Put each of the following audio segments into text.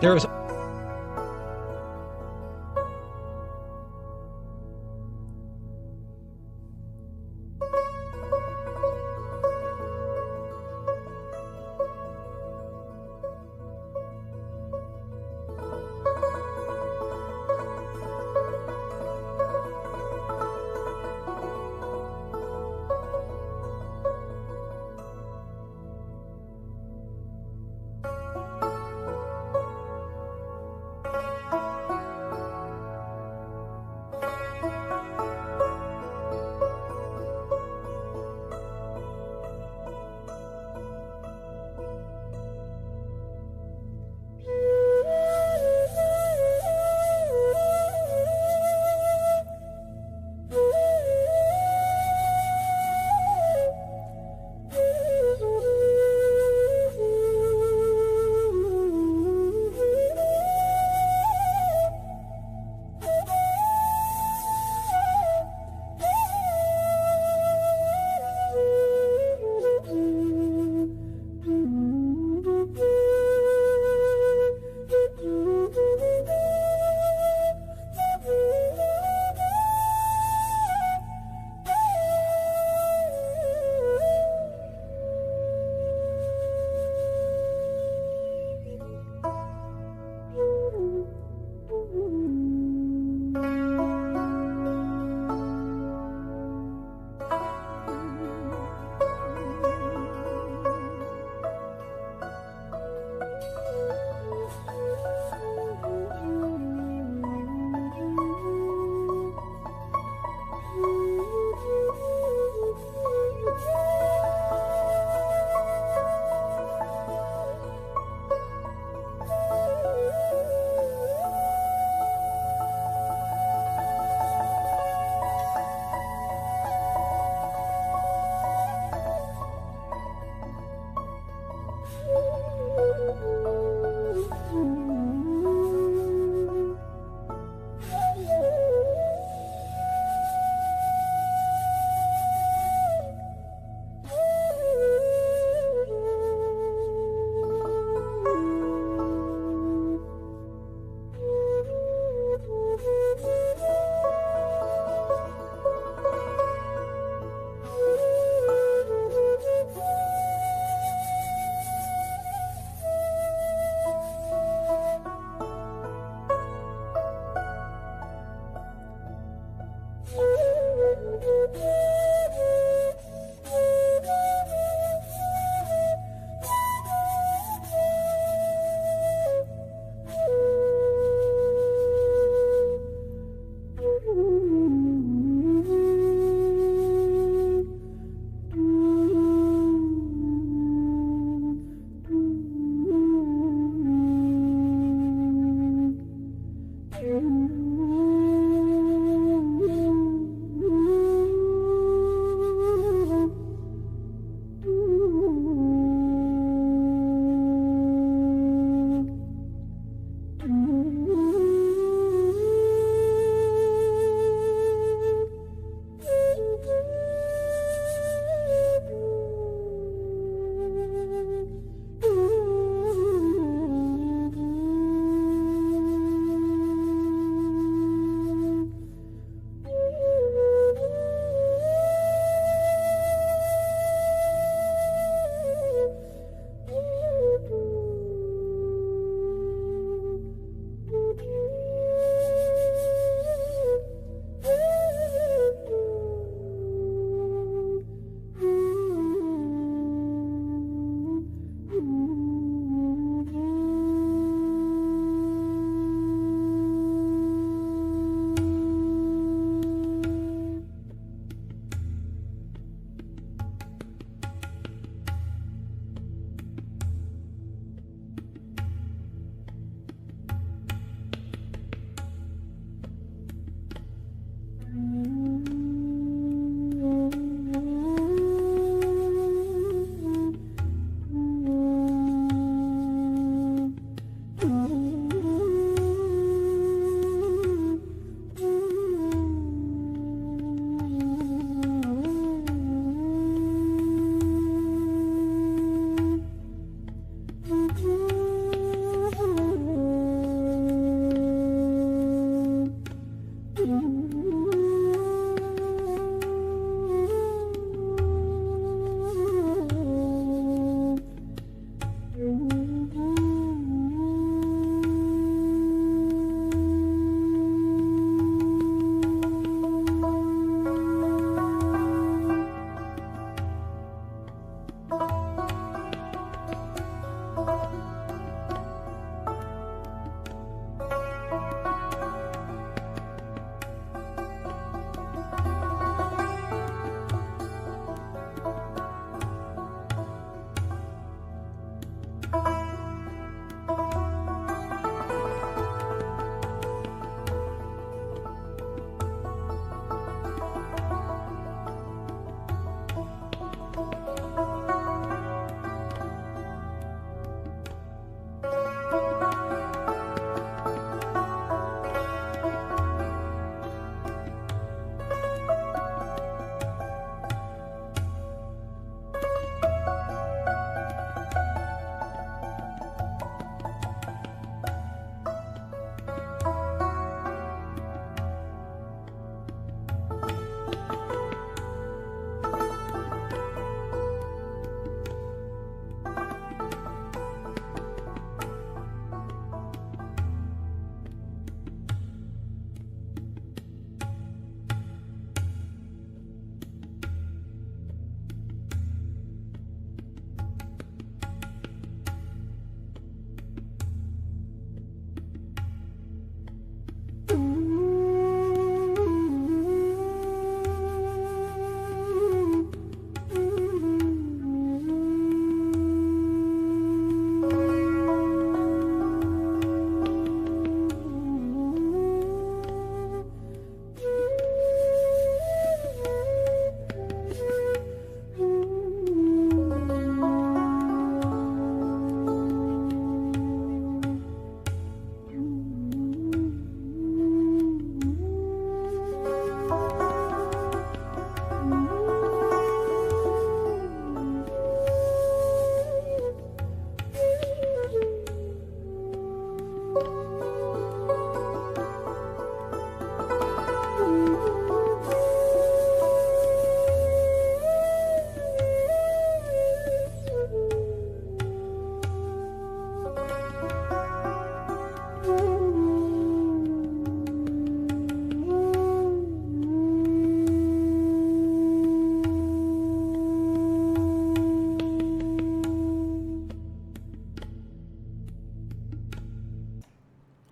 There is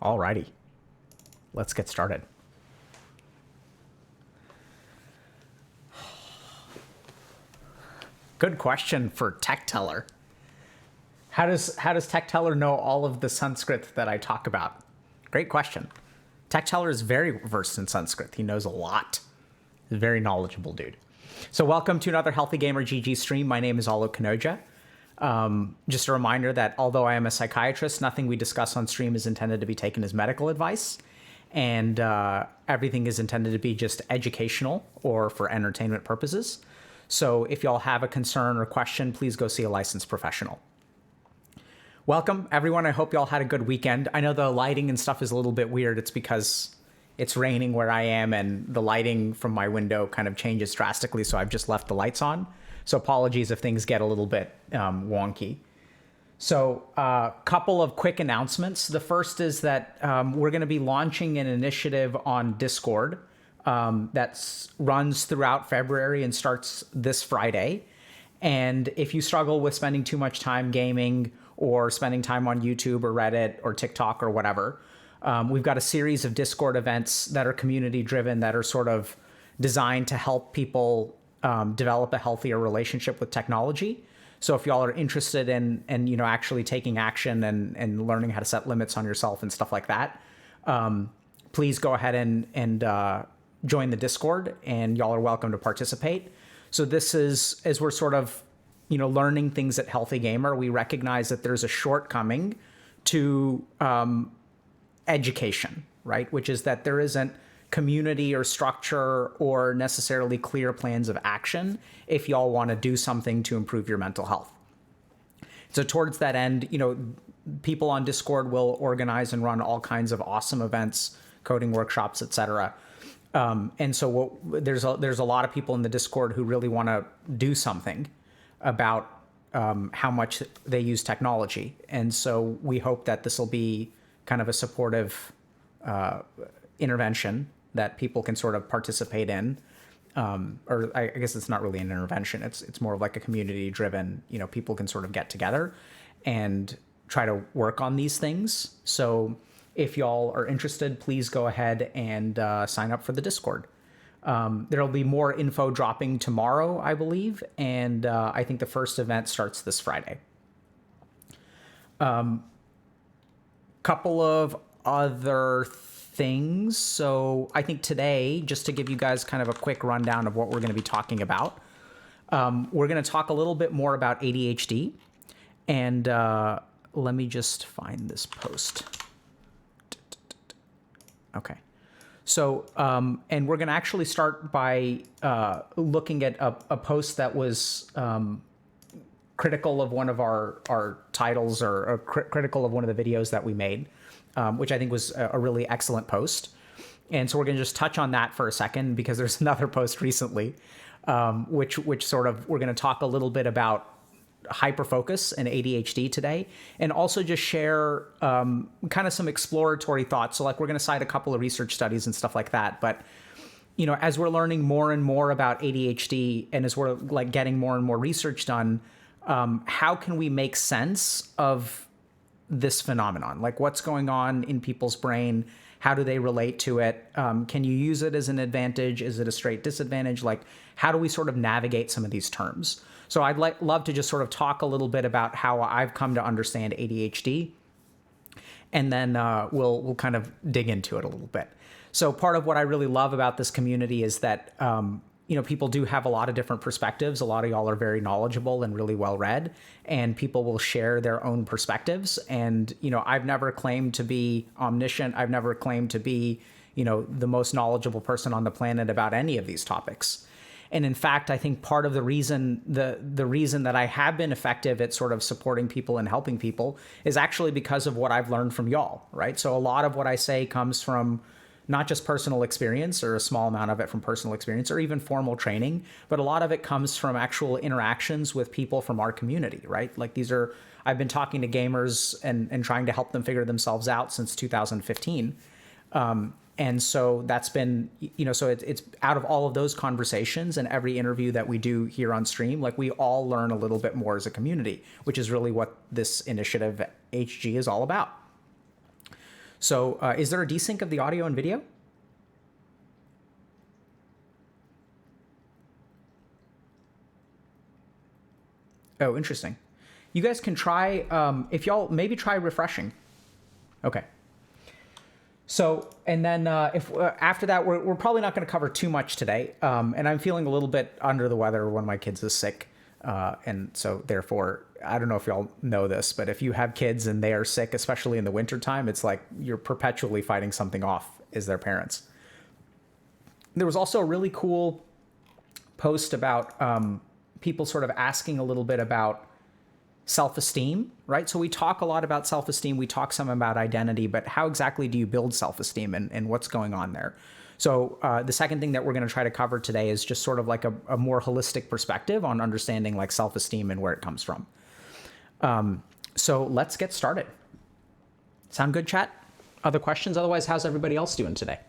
Alrighty, let's get started. Good question for Tech Teller. How does Tech Teller know all of the Sanskrit that I talk about? Great question. Tech Teller is very versed in Sanskrit. He knows a lot. He's a very knowledgeable dude. So welcome to another Healthy Gamer GG stream. My name is Alok Kanojia. Just a reminder that although I am a psychiatrist, nothing we discuss on stream is intended to be taken as medical advice. And everything is intended to be just educational or for entertainment purposes. So if y'all have a concern or question, please go see a licensed professional. Welcome, everyone. I hope y'all had a good weekend. I know the lighting and stuff is a little bit weird. It's because it's raining where I am and the lighting from my window kind of changes drastically, so I've just left the lights on. So apologies if things get a little bit wonky. So a couple of quick announcements. The first is that we're going to be launching an initiative on Discord that runs throughout February and starts this Friday. And if you struggle with spending too much time gaming or spending time on YouTube or Reddit or TikTok or whatever, we've got a series of Discord events that are community driven that are sort of designed to help people develop a healthier relationship with technology. So if y'all are interested in actually taking action and learning how to set limits on yourself and stuff like that, please go ahead and join the Discord, and y'all are welcome to participate. So this is, as we're sort of, learning things at Healthy Gamer, we recognize that there's a shortcoming to education, right? Which is that there isn't community or structure or necessarily clear plans of action if y'all want to do something to improve your mental health. So towards that end, people on Discord will organize and run all kinds of awesome events, coding workshops, etc. And so there's a lot of people in the Discord who really want to do something about how much they use technology. And so we hope that this will be kind of a supportive intervention that people can sort of participate in. Or I guess it's not really an intervention. It's more of like a community driven, people can sort of get together and try to work on these things. So if y'all are interested, please go ahead and sign up for the Discord. There'll be more info dropping tomorrow, I believe. And I think the first event starts this Friday. Couple of other things. So I think today, just to give you guys kind of a quick rundown of what we're going to be talking about, we're going to talk a little bit more about ADHD. And let me just find this post. Okay. So, and we're going to actually start by looking at a post that was critical of one of our titles or critical of one of the videos that we made, which I think was a really excellent post. And so we're going to just touch on that for a second because there's another post recently, which sort of, we're going to talk a little bit about hyperfocus and ADHD today, and also just share kind of some exploratory thoughts. So like we're going to cite a couple of research studies and stuff like that. But, as we're learning more and more about ADHD and as we're like getting more and more research done, how can we make sense of this phenomenon? Like what's going on in people's brain? How do they relate to it? Can you use it as an advantage? Is it a straight disadvantage? Like how do we sort of navigate some of these terms? So I'd love to just sort of talk a little bit about how I've come to understand ADHD, and then we'll kind of dig into it a little bit. So part of what I really love about this community is that people do have a lot of different perspectives. A lot of y'all are very knowledgeable and really well read, and people will share their own perspectives. And I've never claimed to be omniscient. I've never claimed to be the most knowledgeable person on the planet about any of these topics. And in fact, I think part of the reason the reason that I have been effective at sort of supporting people and helping people is actually because of what I've learned from y'all, right? So a lot of what I say comes from not just personal experience, or a small amount of it from personal experience or even formal training, but a lot of it comes from actual interactions with people from our community, right? Like I've been talking to gamers and trying to help them figure themselves out since 2015. And so that's been, so it's out of all of those conversations and every interview that we do here on stream, like we all learn a little bit more as a community, which is really what this initiative HG is all about. So is there a desync of the audio and video? Oh, interesting. You guys can try, if y'all maybe try refreshing. Okay. So, and then if after that, we're probably not going to cover too much today. And I'm feeling a little bit under the weather. One of my kids is sick. And so therefore, I don't know if y'all know this, but if you have kids and they are sick, especially in the wintertime, it's like you're perpetually fighting something off as their parents. There was also a really cool post about people sort of asking a little bit about self-esteem, right? So we talk a lot about self-esteem. We talk some about identity, but how exactly do you build self-esteem and what's going on there? So the second thing that we're going to try to cover today is just sort of like a more holistic perspective on understanding like self-esteem and where it comes from. So let's get started. Sound good, chat? Other questions? Otherwise, how's everybody else doing today?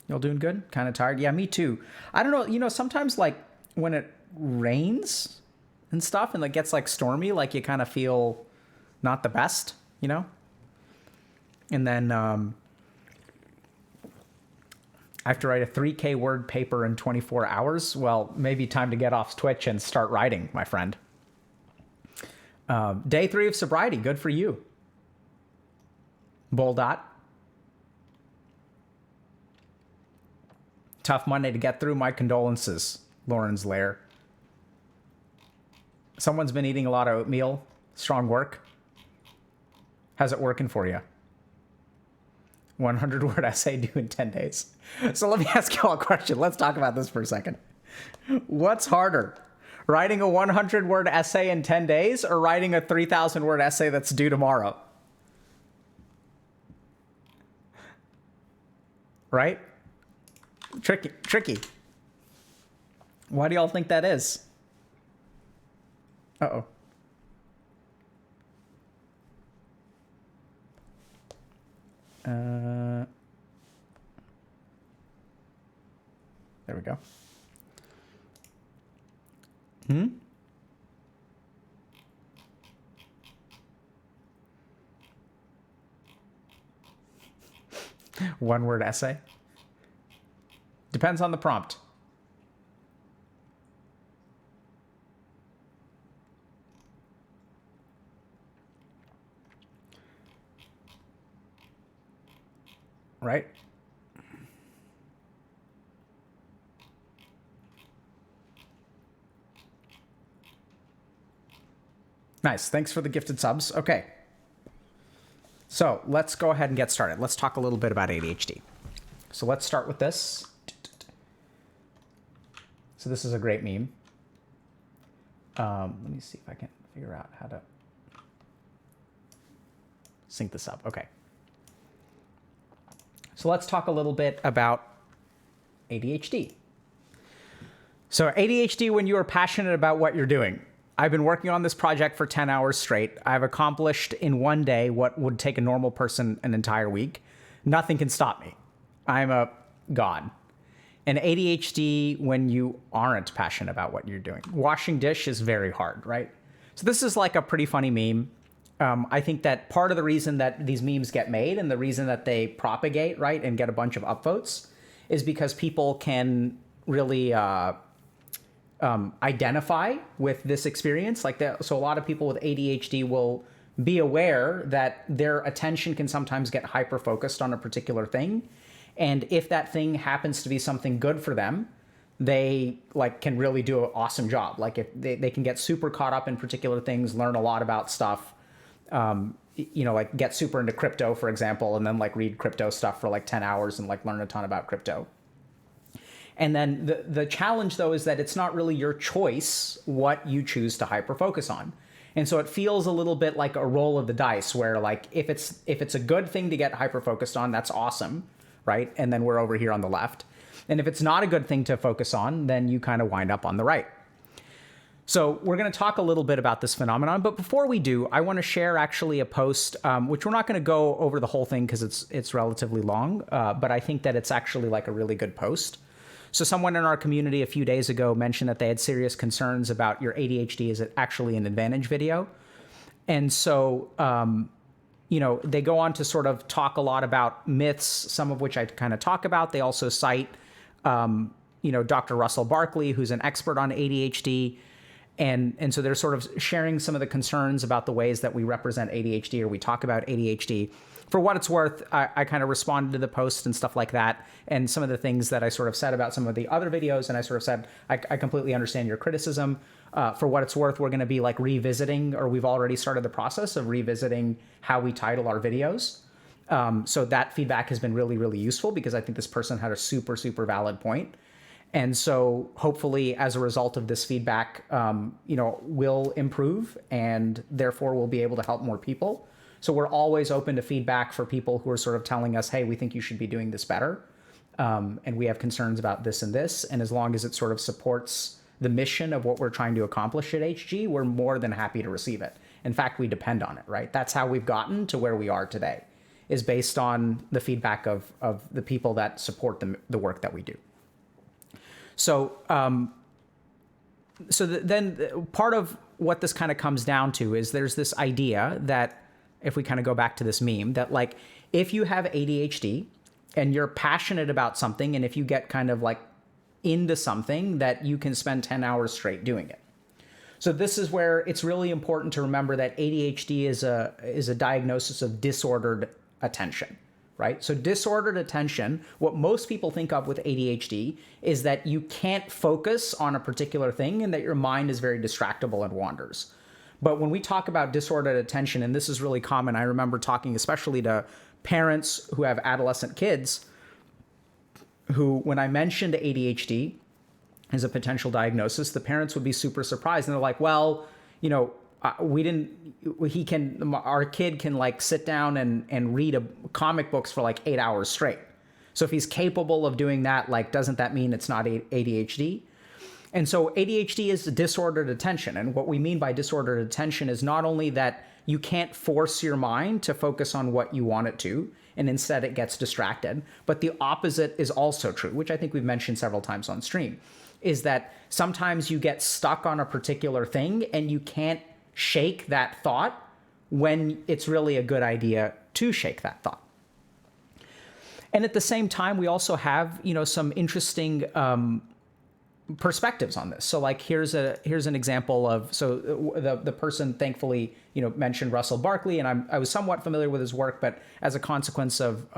Y'all doing good? Kind of tired? Yeah, me too. I don't know. You know, sometimes like when it rains and stuff and it gets like stormy, like you kind of feel not the best, you know? And then I have to write a 3K word paper in 24 hours. Well, maybe time to get off Twitch and start writing, my friend. Day 3 of sobriety. Good for you. Bull dot. Tough Monday to get through. My condolences, Lauren's Lair. Someone's been eating a lot of oatmeal. Strong work. How's it working for you? 100-word essay due in 10 days. So let me ask you all a question. Let's talk about this for a second. What's harder? Writing a 100-word essay in 10 days or writing a 3,000-word essay that's due tomorrow? Right? Tricky. Why do y'all think that is? Uh-oh. There we go. One-word essay? Depends on the prompt. Right? Nice. Thanks for the gifted subs. Okay. So let's go ahead and get started. Let's talk a little bit about ADHD. So let's start with this. So this is a great meme. Let me see if I can figure out how to sync this up. Okay. So let's talk a little bit about ADHD. So ADHD, when you are passionate about what you're doing. I've been working on this project for 10 hours straight. I've accomplished in one day what would take a normal person an entire week. Nothing can stop me. I'm a god. And ADHD, when you aren't passionate about what you're doing. Washing dish is very hard, right? So this is like a pretty funny meme. I think that part of the reason that these memes get made and the reason that they propagate, right, and get a bunch of upvotes is because people can really identify with this experience. Like that, so a lot of people with ADHD will be aware that their attention can sometimes get hyper-focused on a particular thing. And if that thing happens to be something good for them, they like can really do an awesome job. Like if they can get super caught up in particular things, learn a lot about stuff, you know, like get super into crypto, for example, and then like read crypto stuff for like 10 hours and like learn a ton about crypto. And then the challenge though is that it's not really your choice what you choose to hyper-focus on. And so it feels a little bit like a roll of the dice where like if it's a good thing to get hyper-focused on, that's awesome, right? And then we're over here on the left. And if it's not a good thing to focus on, then you kind of wind up on the right. So we're going to talk a little bit about this phenomenon, but before we do, I want to share actually a post, which we're not going to go over the whole thing because it's relatively long, but I think that it's actually like a really good post. So someone in our community a few days ago mentioned that they had serious concerns about your ADHD is actually an advantage video. And so, they go on to sort of talk a lot about myths, some of which I kind of talk about. They also cite, Dr. Russell Barkley, who's an expert on ADHD. And so they're sort of sharing some of the concerns about the ways that we represent ADHD or we talk about ADHD. For what it's worth, I kind of responded to the post and stuff like that. And some of the things that I sort of said about some of the other videos. And I sort of said, I completely understand your criticism. For what it's worth, we're going to be like revisiting, or we've already started the process of revisiting how we title our videos. So that feedback has been really, really useful because I think this person had a super, super valid point. And so hopefully as a result of this feedback, we'll improve and therefore we'll be able to help more people. So we're always open to feedback for people who are sort of telling us, hey, we think you should be doing this better. And we have concerns about this and this. And as long as it sort of supports the mission of what we're trying to accomplish at HG, we're more than happy to receive it. In fact, we depend on it, right? That's how we've gotten to where we are today, is based on the feedback of the people that support the work that we do. So, then part of what this kind of comes down to is there's this idea that, if we kind of go back to this meme, that like if you have ADHD and you're passionate about something, and if you get kind of like into something, that you can spend 10 hours straight doing it. So this is where it's really important to remember that ADHD is a diagnosis of disordered attention. Right? So disordered attention, what most people think of with ADHD is that you can't focus on a particular thing and that your mind is very distractible and wanders. But when we talk about disordered attention, and this is really common, I remember talking especially to parents who have adolescent kids who, when I mentioned ADHD as a potential diagnosis, the parents would be super surprised. And they're like, well, our kid can like sit down and read comic books for like 8 hours straight. So if he's capable of doing that, like, doesn't that mean it's not ADHD? And so ADHD is disordered attention. And what we mean by disordered attention is not only that you can't force your mind to focus on what you want it to, and instead it gets distracted, but the opposite is also true, which I think we've mentioned several times on stream, is that sometimes you get stuck on a particular thing and you can't shake that thought when it's really a good idea to shake that thought. And at the same time, we also have, some interesting perspectives on this. So like here's an example of, so the person thankfully, mentioned Russell Barkley, and I was somewhat familiar with his work, but as a consequence of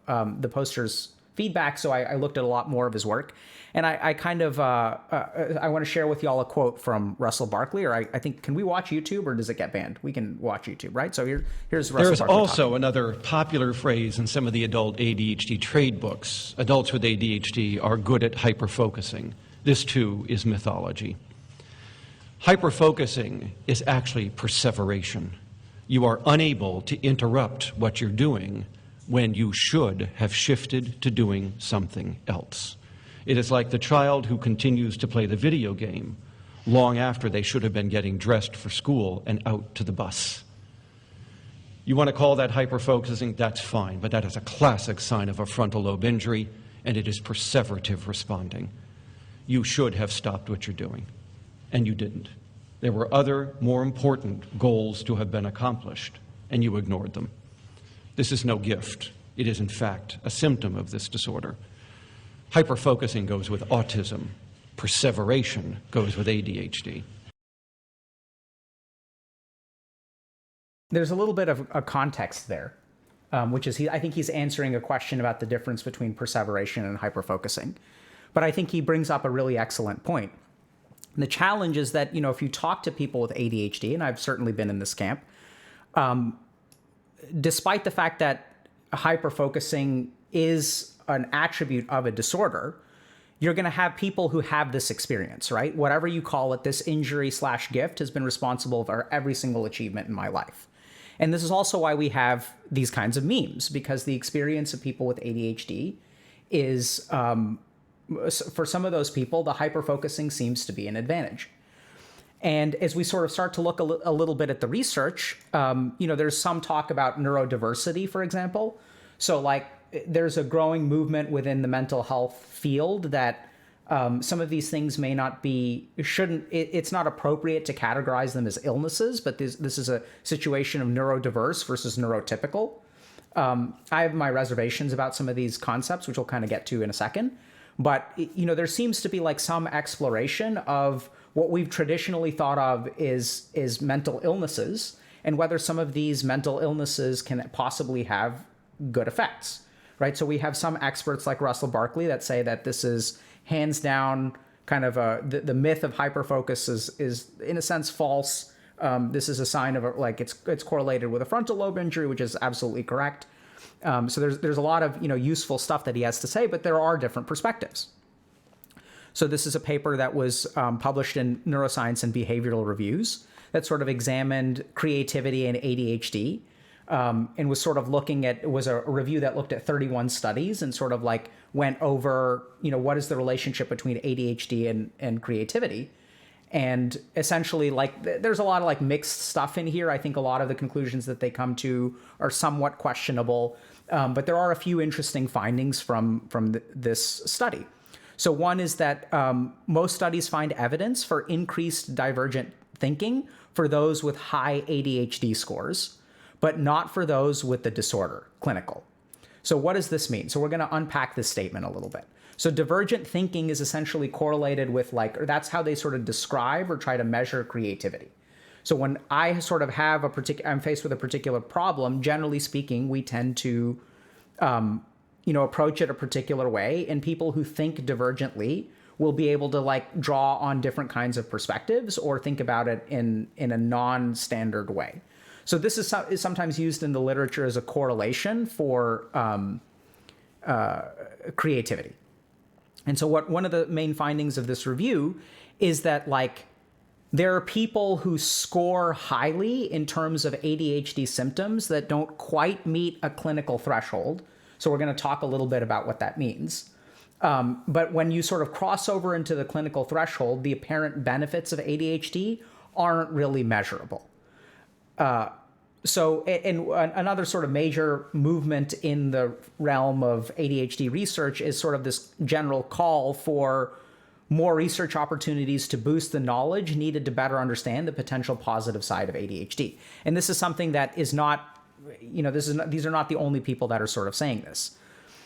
the poster's feedback, so I looked at a lot more of his work. And I kind of, I want to share with y'all a quote from Russell Barkley, or I think, can we watch YouTube or does it get banned? We can watch YouTube, right? So here's Russell There's Barkley also talking. another popular phrase in some of the adult ADHD trade books. Adults with ADHD are good at hyperfocusing. This too is mythology. Hyperfocusing is actually perseveration. You are unable to interrupt what you're doing when you should have shifted to doing something else. It is like the child who continues to play the video game long after they should have been getting dressed for school and out to the bus. You want to call that hyperfocusing? That's fine, but that is a classic sign of a frontal lobe injury, and it is perseverative responding. You should have stopped what you're doing, and you didn't. There were other, more important goals to have been accomplished, and you ignored them. This is no gift. It is, in fact, a symptom of this disorder. Hyperfocusing goes with autism. Perseveration goes with ADHD. There's a little bit of a context there, which is I think he's answering a question about the difference between perseveration and hyperfocusing. But I think he brings up a really excellent point. And the challenge is that, if you talk to people with ADHD, and I've certainly been in this camp, despite the fact that hyperfocusing is an attribute of a disorder, you're going to have people who have this experience, right? Whatever you call it, this injury/gift has been responsible for every single achievement in my life. And this is also why we have these kinds of memes, because the experience of people with ADHD is, for some of those people, the hyperfocusing seems to be an advantage. And as we sort of start to look a little bit at the research, there's some talk about neurodiversity, for example. So like there's a growing movement within the mental health field that some of these things may not be, it's not appropriate to categorize them as illnesses, but this is a situation of neurodiverse versus neurotypical. I have my reservations about some of these concepts, which we'll kind of get to in a second. But, there seems to be like some exploration of what we've traditionally thought of is mental illnesses and whether some of these mental illnesses can possibly have good effects, right? So we have some experts like Russell Barkley that say that this is hands down kind of the myth of hyperfocus is in a sense false. This is a sign of it's correlated with a frontal lobe injury, which is absolutely correct. So there's a lot of useful stuff that he has to say, but there are different perspectives. So this is a paper that was published in Neuroscience and Behavioral Reviews that sort of examined creativity and ADHD, and was sort of it was a review that looked at 31 studies and sort of like went over what is the relationship between ADHD and creativity. And essentially, like, there's a lot of like mixed stuff in here. I think a lot of the conclusions that they come to are somewhat questionable, but there are a few interesting findings from this study. So one is that most studies find evidence for increased divergent thinking for those with high ADHD scores, but not for those with the disorder, clinical. So what does this mean? So we're going to unpack this statement a little bit. So divergent thinking is essentially correlated with or that's how they sort of describe or try to measure creativity. So when I sort of have I'm faced with a particular problem, generally speaking, we tend to, approach it a particular way, and people who think divergently will be able to like draw on different kinds of perspectives or think about it in a non-standard way. So this is sometimes used in the literature as a correlation for creativity. And so one of the main findings of this review is that like there are people who score highly in terms of ADHD symptoms that don't quite meet a clinical threshold. So we're going to talk a little bit about what that means. But when you sort of cross over into the clinical threshold, the apparent benefits of ADHD aren't really measurable. So another sort of major movement in the realm of ADHD research is sort of this general call for more research opportunities to boost the knowledge needed to better understand the potential positive side of ADHD. And this is something that is not, these are not the only people that are sort of saying this.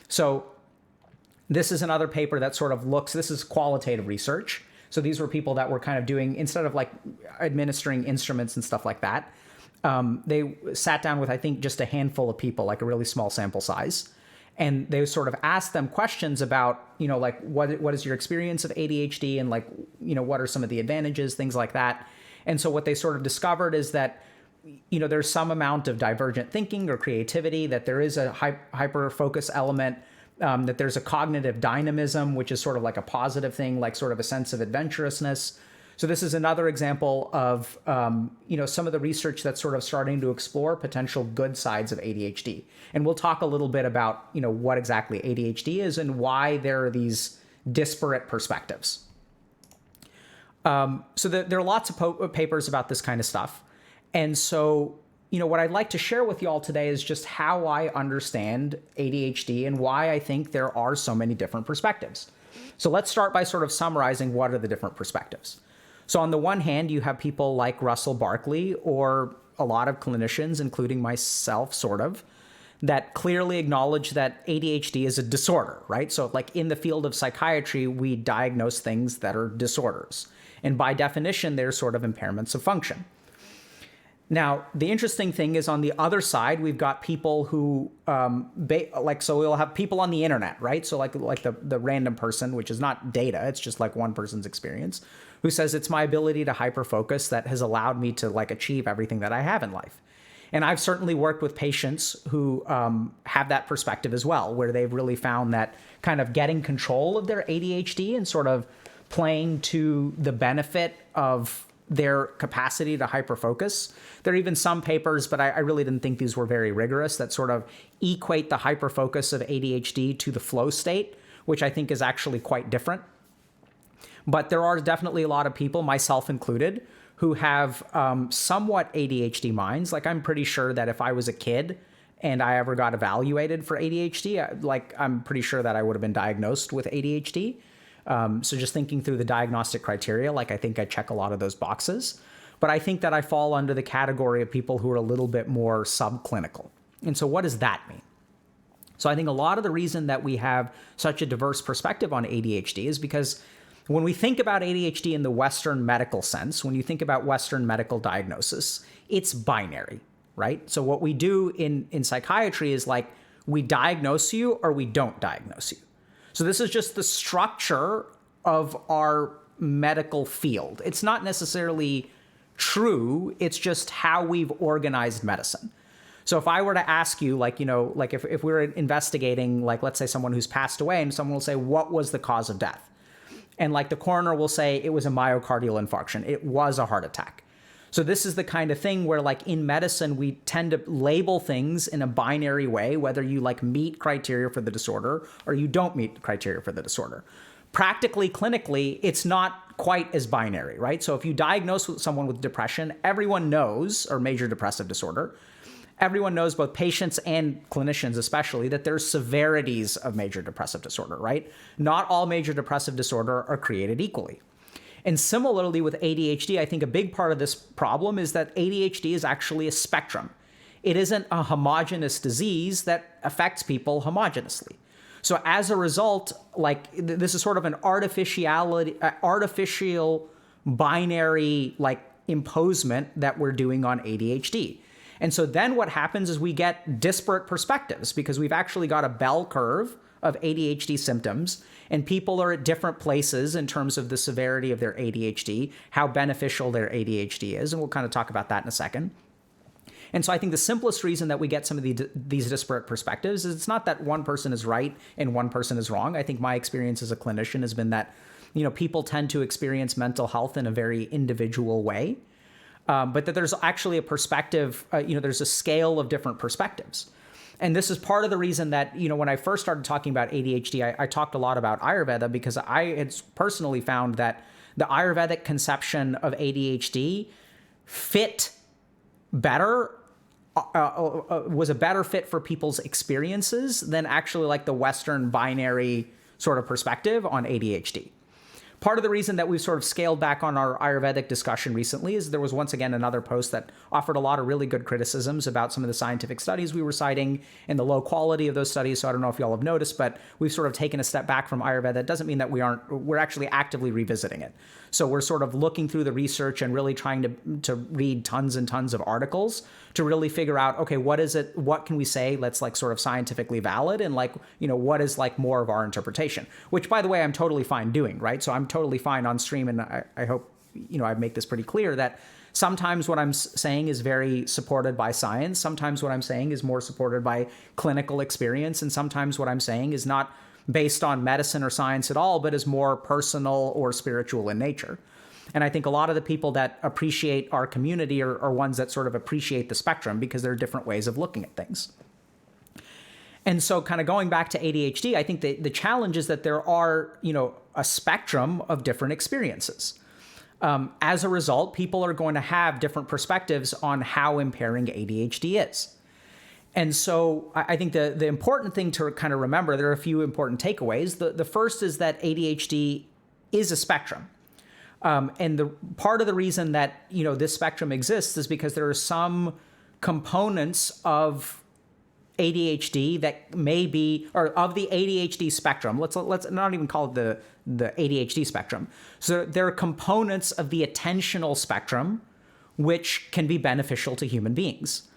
So this is another paper that sort of this is qualitative research. So these were people that were kind of doing, instead of like administering instruments and stuff like that, they sat down with, I think, just a handful of people, like a really small sample size. And they sort of asked them questions about, like, what is your experience of ADHD and like, what are some of the advantages, things like that. And so what they sort of discovered is that, there's some amount of divergent thinking or creativity, that there is a hyper-focus element, that there's a cognitive dynamism, which is sort of like a positive thing, like sort of a sense of adventurousness. So this is another example of, some of the research that's sort of starting to explore potential good sides of ADHD. And we'll talk a little bit about, what exactly ADHD is and why there are these disparate perspectives. So there are lots of papers about this kind of stuff. And so, what I'd like to share with you all today is just how I understand ADHD and why I think there are so many different perspectives. So let's start by sort of summarizing what are the different perspectives. So on the one hand, you have people like Russell Barkley or a lot of clinicians, including myself, sort of, that clearly acknowledge that ADHD is a disorder, right? So like in the field of psychiatry, we diagnose things that are disorders. And by definition, they're sort of impairments of function. Now, the interesting thing is on the other side, we've got people who, so we'll have people on the internet, right? So like the random person, which is not data, it's just like one person's experience, who says it's my ability to hyperfocus that has allowed me to like achieve everything that I have in life. And I've certainly worked with patients who have that perspective as well, where they've really found that kind of getting control of their ADHD and sort of playing to the benefit of their capacity to hyperfocus. There are even some papers, but I really didn't think these were very rigorous, that sort of equate the hyperfocus of ADHD to the flow state, which I think is actually quite different. But there are definitely a lot of people, myself included, who have somewhat ADHD minds. Like, I'm pretty sure that if I was a kid and I ever got evaluated for ADHD, I'm pretty sure that I would have been diagnosed with ADHD. So just thinking through the diagnostic criteria, like, I think I check a lot of those boxes. But I think that I fall under the category of people who are a little bit more subclinical. And so what does that mean? So I think a lot of the reason that we have such a diverse perspective on ADHD is because when we think about ADHD in the Western medical sense, when you think about Western medical diagnosis, it's binary, right? So what we do in psychiatry is like, we diagnose you or we don't diagnose you. So this is just the structure of our medical field. It's not necessarily true. It's just how we've organized medicine. So if I were to ask you, like, if we were investigating, like, let's say someone who's passed away, and someone will say, what was the cause of death? And like the coroner will say it was a myocardial infarction. It was a heart attack. So this is the kind of thing where, like, in medicine, we tend to label things in a binary way, whether you like meet criteria for the disorder or you don't meet criteria for the disorder. Practically, clinically, it's not quite as binary, right? So if you diagnose someone with depression, everyone knows, or major depressive disorder, everyone knows, both patients and clinicians especially, that there's severities of major depressive disorder, right? Not all major depressive disorder are created equally. And similarly with ADHD, I think a big part of this problem is that ADHD is actually a spectrum. It isn't a homogeneous disease that affects people homogenously. So as a result, like, this is sort of an artificial binary, like, imposement that we're doing on ADHD. And so then what happens is we get disparate perspectives, because we've actually got a bell curve of ADHD symptoms, and people are at different places in terms of the severity of their ADHD, how beneficial their ADHD is, and we'll kind of talk about that in a second. And so I think the simplest reason that we get some of these disparate perspectives is it's not that one person is right and one person is wrong. I think my experience as a clinician has been that, people tend to experience mental health in a very individual way. But that there's actually a perspective, there's a scale of different perspectives. And this is part of the reason that, when I first started talking about ADHD, I talked a lot about Ayurveda, because I had personally found that the Ayurvedic conception of ADHD fit better, was a better fit for people's experiences than actually like the Western binary sort of perspective on ADHD. Part of the reason that we've sort of scaled back on our Ayurvedic discussion recently is there was once again another post that offered a lot of really good criticisms about some of the scientific studies we were citing and the low quality of those studies. So I don't know if y'all have noticed, but we've sort of taken a step back from Ayurveda. It doesn't mean that we're actually actively revisiting it. So we're sort of looking through the research and really trying to read tons and tons of articles to really figure out, okay, what is it? What can we say that's like sort of scientifically valid? And like, what is like more of our interpretation, which, by the way, I'm totally fine doing, right? So I'm totally fine on stream. And I hope, I make this pretty clear that sometimes what I'm saying is very supported by science. Sometimes what I'm saying is more supported by clinical experience. And sometimes what I'm saying is not based on medicine or science at all, but is more personal or spiritual in nature. And I think a lot of the people that appreciate our community are ones that sort of appreciate the spectrum, because there are different ways of looking at things. And so kind of going back to ADHD, I think the challenge is that there are, a spectrum of different experiences. As a result, people are going to have different perspectives on how impairing ADHD is. And so I think the important thing to kind of remember, there are a few important takeaways. The first is that ADHD is a spectrum. And the part of the reason that, this spectrum exists is because there are some components of ADHD that may be, or of the ADHD spectrum. Let's not even call it the ADHD spectrum. So there are components of the attentional spectrum which can be beneficial to human beings.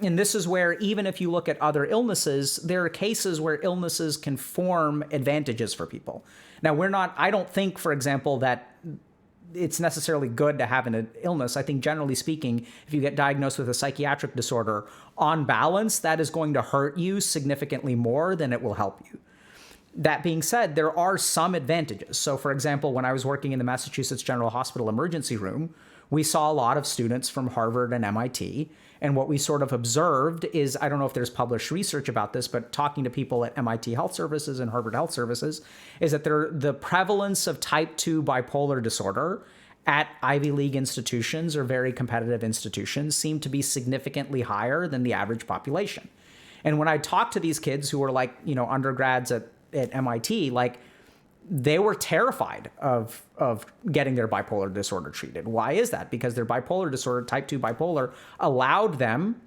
And this is where, even if you look at other illnesses, there are cases where illnesses can form advantages for people. Now, I don't think, for example, that it's necessarily good to have an illness. I think, generally speaking, if you get diagnosed with a psychiatric disorder, on balance, that is going to hurt you significantly more than it will help you. That being said, there are some advantages. So, for example, when I was working in the Massachusetts General Hospital emergency room, we saw a lot of students from Harvard and MIT. And what we sort of observed is, I don't know if there's published research about this, but talking to people at MIT Health Services and Harvard Health Services, is that the prevalence of type 2 bipolar disorder at Ivy League institutions or very competitive institutions seem to be significantly higher than the average population. And when I talked to these kids who were like, undergrads at MIT, like they were terrified of getting their bipolar disorder treated. Why is that? Because their bipolar disorder, type 2 bipolar, allowed them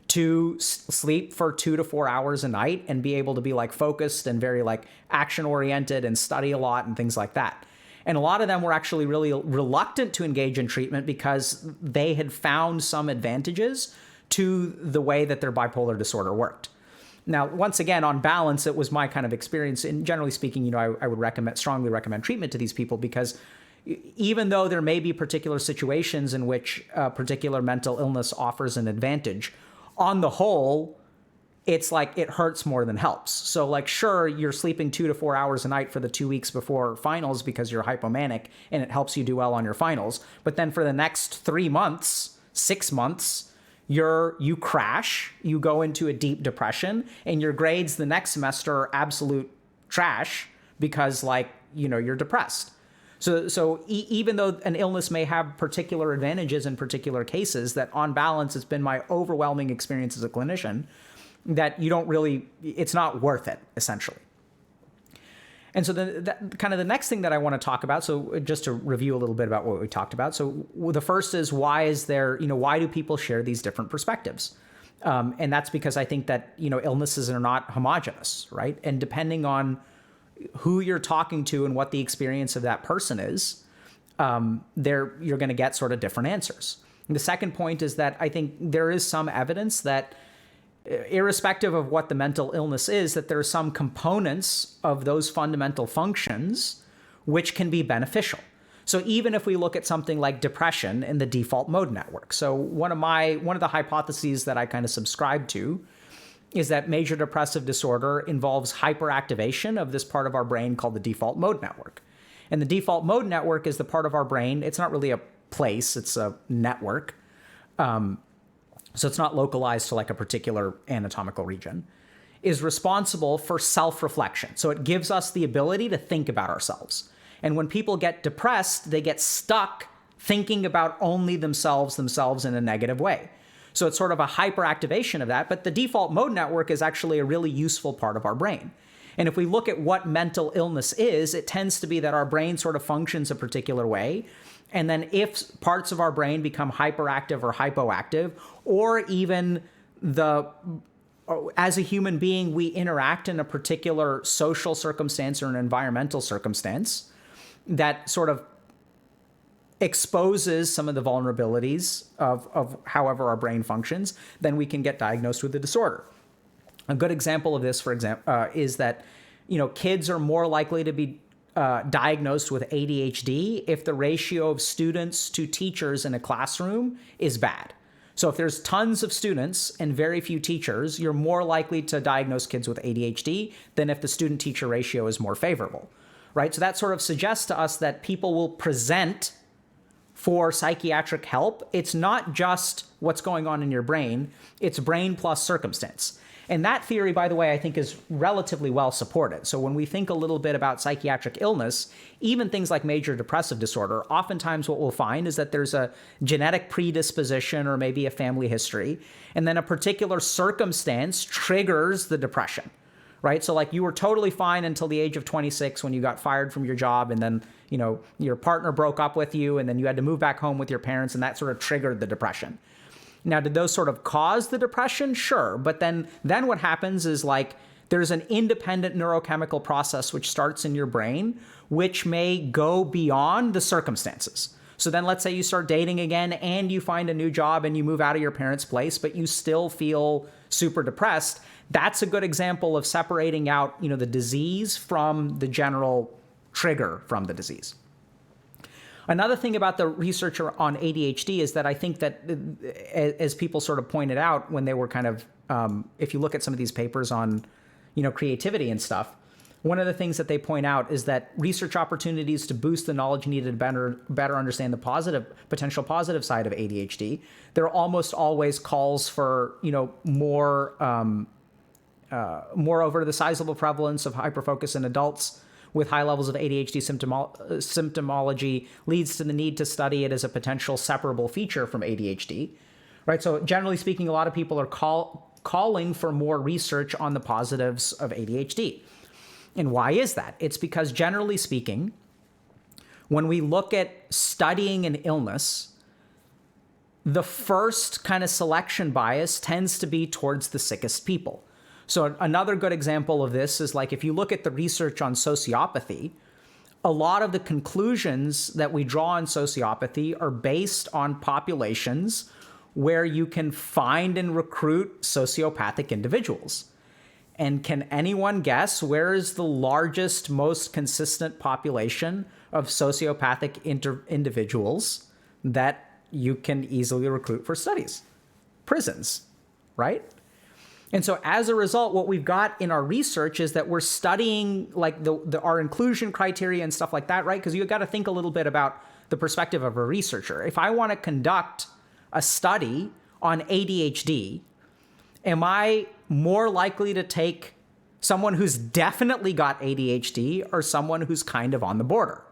to sleep for 2 to 4 hours a night and be able to be like focused and very like action oriented and study a lot and things like that. And a lot of them were actually really reluctant to engage in treatment because they had found some advantages to the way that their bipolar disorder worked. Now, once again, on balance, it was my kind of experience. And generally speaking, I would strongly recommend treatment to these people because even though there may be particular situations in which a particular mental illness offers an advantage, on the whole, it's like it hurts more than helps. So like, sure, you're sleeping 2 to 4 hours a night for the 2 weeks before finals because you're hypomanic and it helps you do well on your finals. But then for the next 3 months, 6 months, you crash, you go into a deep depression, and your grades the next semester are absolute trash because you're depressed. So even though an illness may have particular advantages in particular cases, that on balance, it's been my overwhelming experience as a clinician that it's not worth it, essentially. And so the next thing that I want to talk about, so just to review a little bit about what we talked about. So the first is why do people share these different perspectives? And that's because I think that, illnesses are not homogenous, right? And depending on who you're talking to and what the experience of that person is, you're going to get sort of different answers. And the second point is that I think there is some evidence that irrespective of what the mental illness is, that there are some components of those fundamental functions which can be beneficial. So even if we look at something like depression in the default mode network. So one of the hypotheses that I kind of subscribe to is that major depressive disorder involves hyperactivation of this part of our brain called the default mode network. And the default mode network is the part of our brain, it's not really a place, it's a network. So it's not localized to like a particular anatomical region, is responsible for self-reflection. So it gives us the ability to think about ourselves. And when people get depressed, they get stuck thinking about only themselves in a negative way. So it's sort of a hyperactivation of that, but the default mode network is actually a really useful part of our brain. And if we look at what mental illness is, it tends to be that our brain sort of functions a particular way. And then if parts of our brain become hyperactive or hypoactive, or even as a human being, we interact in a particular social circumstance or an environmental circumstance that sort of exposes some of the vulnerabilities of however our brain functions, then we can get diagnosed with the disorder. A good example of this, for example, is that kids are more likely to be diagnosed with ADHD if the ratio of students to teachers in a classroom is bad. So if there's tons of students and very few teachers, you're more likely to diagnose kids with ADHD than if the student-teacher ratio is more favorable, right? So that sort of suggests to us that people will present for psychiatric help. It's not just what's going on in your brain, it's brain plus circumstance. And that theory, by the way, I think is relatively well supported. So when we think a little bit about psychiatric illness, even things like major depressive disorder, oftentimes what we'll find is that there's a genetic predisposition or maybe a family history, and then a particular circumstance triggers the depression, right? So like you were totally fine until the age of 26 when you got fired from your job, and then your partner broke up with you, and then you had to move back home with your parents, and that sort of triggered the depression. Now, did those sort of cause the depression? Sure. But then what happens is like there's an independent neurochemical process which starts in your brain, which may go beyond the circumstances. So then let's say you start dating again and you find a new job and you move out of your parents' place, but you still feel super depressed. That's a good example of separating out, the disease from the general trigger from the disease. Another thing about the research on ADHD is that I think that, as people sort of pointed out when they were kind of, if you look at some of these papers on, creativity and stuff, one of the things that they point out is that research opportunities to boost the knowledge needed to better understand the potential positive side of ADHD, there are almost always calls for, moreover, the sizable prevalence of hyperfocus in adults with high levels of ADHD symptomology leads to the need to study it as a potential separable feature from ADHD, right? So generally speaking, a lot of people are calling for more research on the positives of ADHD. And why is that? It's because generally speaking, when we look at studying an illness, the first kind of selection bias tends to be towards the sickest people. So another good example of this is like if you look at the research on sociopathy, a lot of the conclusions that we draw on sociopathy are based on populations where you can find and recruit sociopathic individuals. And can anyone guess where is the largest, most consistent population of sociopathic individuals that you can easily recruit for studies? Prisons, right? And so as a result, what we've got in our research is that we're studying like our inclusion criteria and stuff like that, right? Because you've got to think a little bit about the perspective of a researcher. If I want to conduct a study on ADHD, am I more likely to take someone who's definitely got ADHD or someone who's kind of on the border,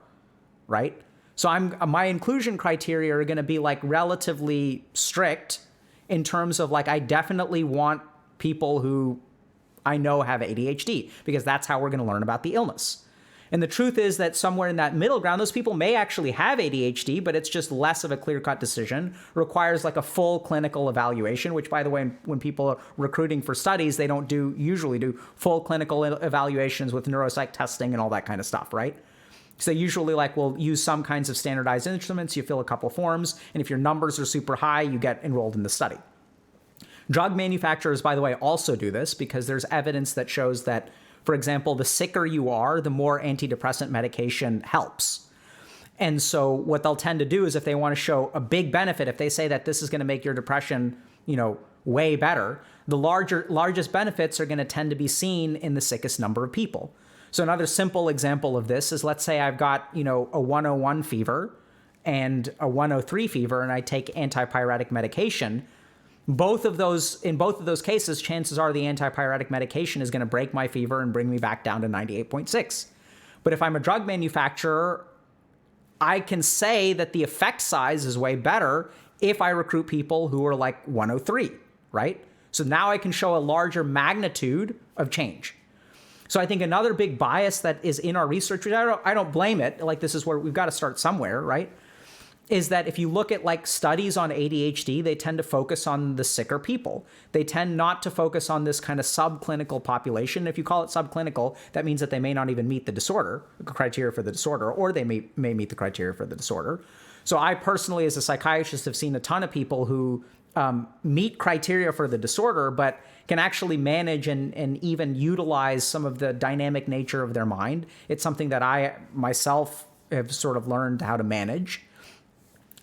right? So my inclusion criteria are going to be like relatively strict in terms of like I definitely want people who I know have ADHD because that's how we're going to learn about the illness. And the truth is that somewhere in that middle ground, those people may actually have ADHD, but it's just less of a clear-cut decision, requires like a full clinical evaluation, which, by the way, when people are recruiting for studies, they don't usually do full clinical evaluations with neuropsych testing and all that kind of stuff, right? So they usually will use some kinds of standardized instruments. You fill a couple forms, and if your numbers are super high, you get enrolled in the study. Drug manufacturers, by the way, also do this because there's evidence that shows that, for example, the sicker you are, the more antidepressant medication helps. And so what they'll tend to do is if they want to show a big benefit, if they say that this is going to make your depression, way better, the largest benefits are going to tend to be seen in the sickest number of people. So another simple example of this is, let's say I've got, a 101 fever and a 103 fever, and I take antipyretic medication. In both of those cases, chances are the antipyretic medication is going to break my fever and bring me back down to 98.6. But if I'm a drug manufacturer, I can say that the effect size is way better if I recruit people who are like 103, right? So now I can show a larger magnitude of change. So I think another big bias that is in our research, which I don't blame it, like this is where we've got to start somewhere, right? Is that if you look at like studies on ADHD, they tend to focus on the sicker people. They tend not to focus on this kind of subclinical population. If you call it subclinical, that means that they may not even meet the criteria for the disorder, or they may meet the criteria for the disorder. So I personally, as a psychiatrist, have seen a ton of people who meet criteria for the disorder, but can actually manage and even utilize some of the dynamic nature of their mind. It's something that I myself have sort of learned how to manage.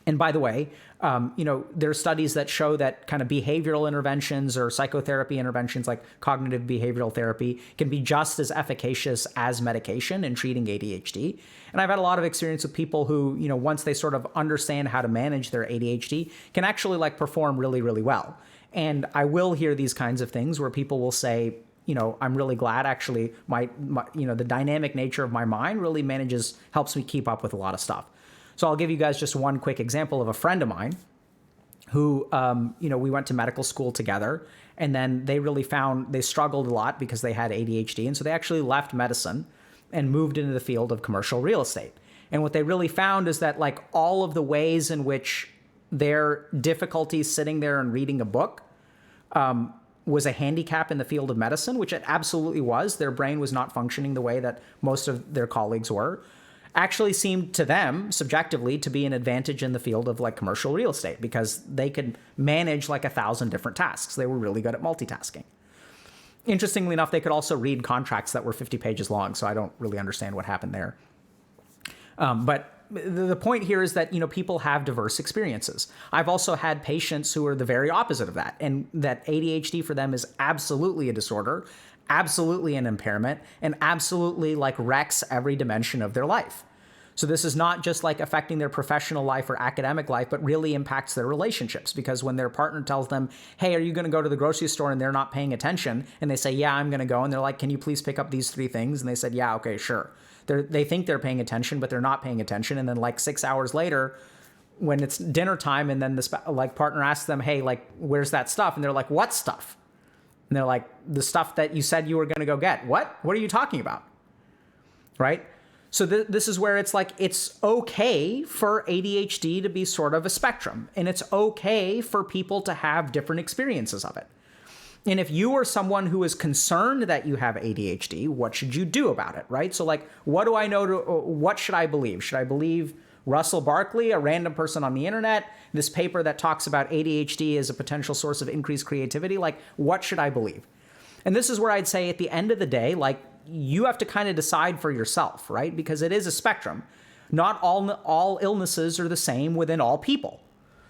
And by the way, there are studies that show that kind of behavioral interventions or psychotherapy interventions like cognitive behavioral therapy can be just as efficacious as medication in treating ADHD. And I've had a lot of experience with people who, once they sort of understand how to manage their ADHD, can actually perform really, really well. And I will hear these kinds of things where people will say, I'm really glad actually my the dynamic nature of my mind really helps me keep up with a lot of stuff. So I'll give you guys just one quick example of a friend of mine who, we went to medical school together, and then they struggled a lot because they had ADHD. And so they actually left medicine and moved into the field of commercial real estate. And what they really found is that all of the ways in which their difficulties sitting there and reading a book was a handicap in the field of medicine, which it absolutely was. Their brain was not functioning the way that most of their colleagues were. Actually seemed to them subjectively to be an advantage in the field of commercial real estate because they could manage 1,000 different tasks. They were really good at multitasking. Interestingly enough, they could also read contracts that were 50 pages long, so I don't really understand what happened there. But the point here is that, people have diverse experiences. I've also had patients who are the very opposite of that, and that ADHD for them is absolutely a disorder, absolutely an impairment, and absolutely wrecks every dimension of their life. So this is not just like affecting their professional life or academic life, but really impacts their relationships, because when their partner tells them, hey, are you going to go to the grocery store, and they're not paying attention, and they say, yeah, I'm going to go, and they're like, can you please pick up these 3 things? And they said, yeah, okay, sure. They think they're paying attention, but they're not paying attention. And then like 6 hours later, when it's dinner time, and then the partner asks them, hey, like, where's that stuff? And they're like, what stuff? And they're like, the stuff that you said you were going to go get. What are you talking about? Right? So this is where it's like, it's okay for ADHD to be sort of a spectrum, and it's okay for people to have different experiences of it. And if you are someone who is concerned that you have ADHD, what should you do about it, right? So like, what do I know what should I believe? Should I believe Russell Barkley, a random person on the internet, this paper that talks about ADHD as a potential source of increased creativity? Like, what should I believe? And this is where I'd say at the end of the day, like, you have to kind of decide for yourself, right? Because it is a spectrum. Not all illnesses are the same within all people.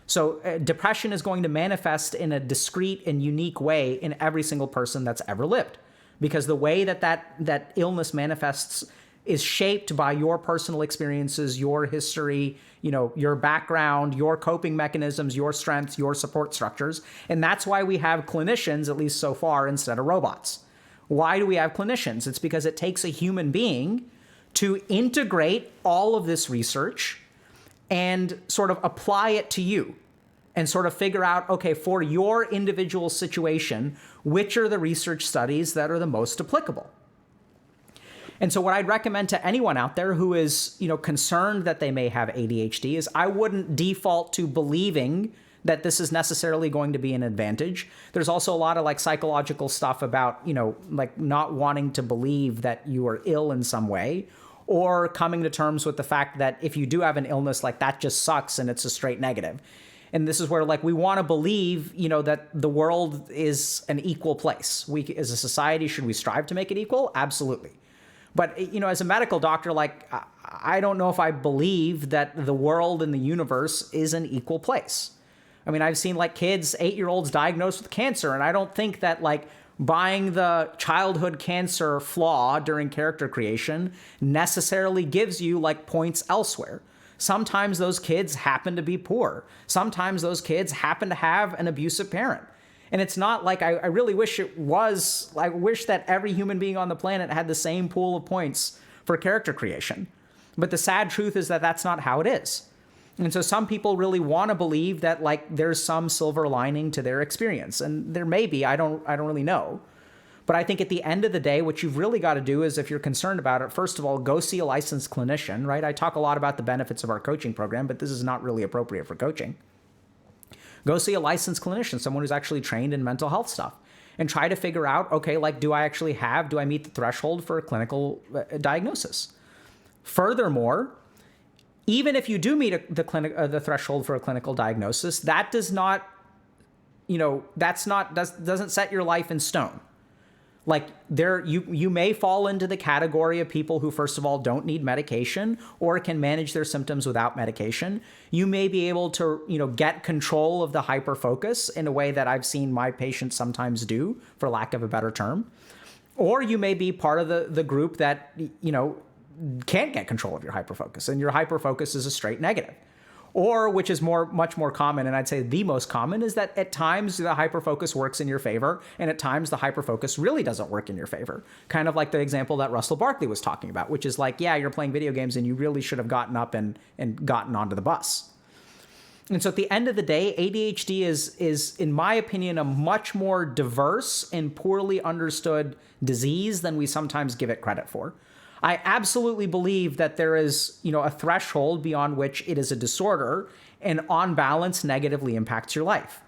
So depression is going to manifest in a discrete and unique way in every single person that's ever lived, because the way that illness manifests is shaped by your personal experiences, your history, your background, your coping mechanisms, your strengths, your support structures. And that's why we have clinicians, at least so far, instead of robots. Why do we have clinicians? It's because it takes a human being to integrate all of this research and sort of apply it to you and sort of figure out, okay, for your individual situation, which are the research studies that are the most applicable? And so what I'd recommend to anyone out there who is, concerned that they may have ADHD is I wouldn't default to believing that this is necessarily going to be an advantage. There's also a lot of like psychological stuff about, like not wanting to believe that you are ill in some way, or coming to terms with the fact that if you do have an illness, like that just sucks and it's a straight negative. And this is where like we want to believe, that the world is an equal place. We as a society, should we strive to make it equal? Absolutely. But, as a medical doctor, like, I don't know if I believe that the world and the universe is an equal place. I mean, I've seen like kids, 8-year-olds diagnosed with cancer, and I don't think that like buying the childhood cancer flaw during character creation necessarily gives you like points elsewhere. Sometimes those kids happen to be poor. Sometimes those kids happen to have an abusive parent. And it's not like I really wish it was. I wish that every human being on the planet had the same pool of points for character creation. But the sad truth is that that's not how it is. And so some people really want to believe that like there's some silver lining to their experience. And there may be, I don't really know. But I think at the end of the day, what you've really got to do is, if you're concerned about it, first of all, go see a licensed clinician, right? I talk a lot about the benefits of our coaching program, but this is not really appropriate for coaching. Go see a licensed clinician, someone who's actually trained in mental health stuff, and try to figure out, okay, like, do I meet the threshold for a clinical diagnosis? Furthermore, even if you do meet the threshold for a clinical diagnosis, that doesn't set your life in stone. Like you may fall into the category of people who, first of all, don't need medication or can manage their symptoms without medication. You may be able to, get control of the hyperfocus in a way that I've seen my patients sometimes do, for lack of a better term. Or you may be part of the group that, can't get control of your hyperfocus, and your hyperfocus is a straight negative. Or, which is much more common, and I'd say the most common, is that at times the hyperfocus works in your favor, and at times the hyperfocus really doesn't work in your favor. Kind of like the example that Russell Barkley was talking about, which is like, yeah, you're playing video games and you really should have gotten up and gotten onto the bus. And so at the end of the day, ADHD is, in my opinion, a much more diverse and poorly understood disease than we sometimes give it credit for. I absolutely believe that there is, a threshold beyond which it is a disorder and on balance negatively impacts your life.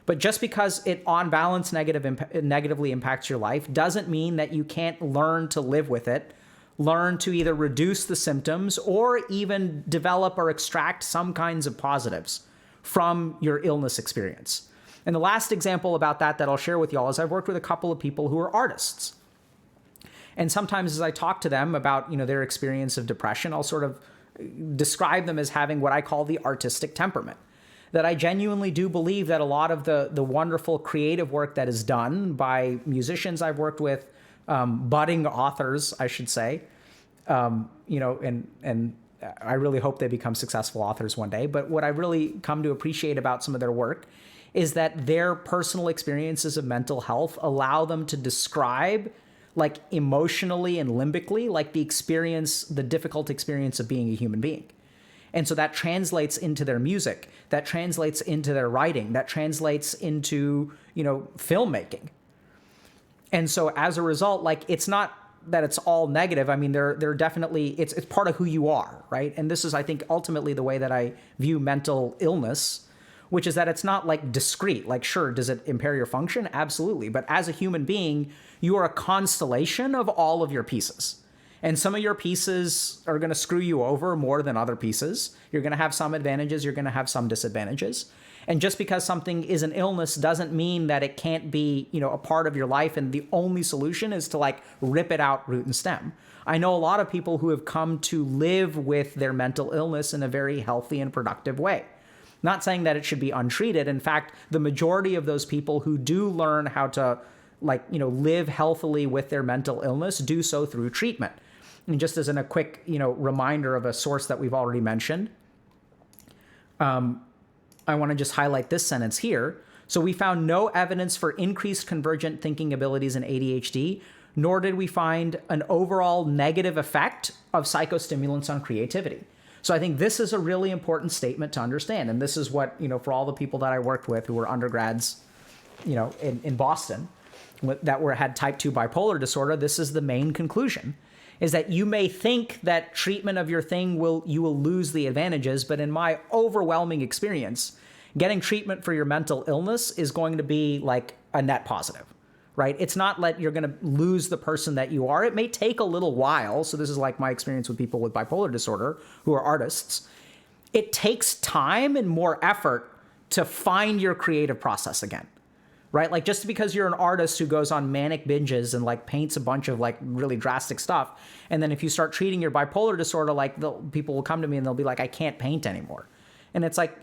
But just because it on balance negatively impacts your life doesn't mean that you can't learn to live with it, learn to either reduce the symptoms or even develop or extract some kinds of positives from your illness experience. And the last example about that I'll share with y'all is I've worked with a couple of people who are artists. And sometimes as I talk to them about, their experience of depression, I'll sort of describe them as having what I call the artistic temperament. That I genuinely do believe that a lot of the wonderful creative work that is done by musicians I've worked with, budding authors, I should say, and I really hope they become successful authors one day. But what I really come to appreciate about some of their work is that their personal experiences of mental health allow them to describe, like, emotionally and limbically, like the difficult experience of being a human being. And so that translates into their music, that translates into their writing, that translates into, filmmaking. And so as a result, like, it's not that it's all negative. I mean, they're definitely, it's part of who you are, right? And this is, I think, ultimately the way that I view mental illness, which is that it's not like discrete. Like, sure, does it impair your function? Absolutely. But as a human being, you are a constellation of all of your pieces. And some of your pieces are going to screw you over more than other pieces. You're going to have some advantages. You're going to have some disadvantages. And just because something is an illness doesn't mean that it can't be, a part of your life. And the only solution is to, like, rip it out root and stem. I know a lot of people who have come to live with their mental illness in a very healthy and productive way. Not saying that it should be untreated. In fact, the majority of those people who do learn how to, live healthily with their mental illness do so through treatment. And just as a quick, reminder of a source that we've already mentioned, I want to just highlight this sentence here. So we found no evidence for increased convergent thinking abilities in ADHD, nor did we find an overall negative effect of psychostimulants on creativity. So I think this is a really important statement to understand. And this is what, for all the people that I worked with who were undergrads, in Boston that had type 2 bipolar disorder, this is the main conclusion, is that you may think that treatment of your thing you will lose the advantages, but in my overwhelming experience, getting treatment for your mental illness is going to be like a net positive, right? It's not that you're going to lose the person that you are. It may take a little while. So this is like my experience with people with bipolar disorder who are artists. It takes time and more effort to find your creative process again, right? Like, just because you're an artist who goes on manic binges and, like, paints a bunch of, like, really drastic stuff, and then if you start treating your bipolar disorder, like, people will come to me and they'll be like, I can't paint anymore. And it's like,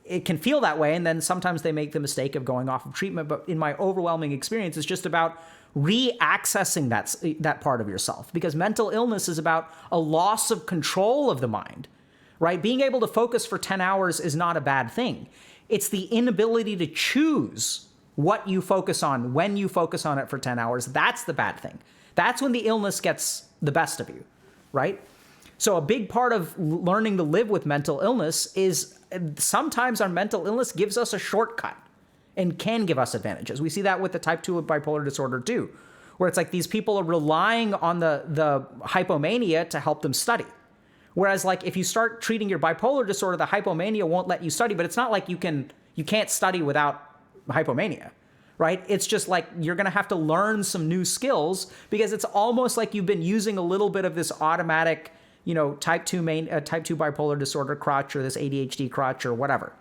it can feel that way, and then sometimes they make the mistake of going off of treatment. But in my overwhelming experience, it's just about re-accessing that part of yourself, because mental illness is about a loss of control of the mind, right? Being able to focus for 10 hours is not a bad thing. It's the inability to choose what you focus on, when you focus on it for 10 hours. That's the bad thing. That's when the illness gets the best of you, right? So a big part of learning to live with mental illness is sometimes our mental illness gives us a shortcut and can give us advantages. We see that with the type 2 bipolar disorder too, where it's like these people are relying on the hypomania to help them study. Whereas, like, if you start treating your bipolar disorder, the hypomania won't let you study, but it's not like you can't study without hypomania, right? It's just like you're going to have to learn some new skills, because it's almost like you've been using a little bit of this automatic, type 2 bipolar disorder crutch, or this ADHD crutch, or whatever.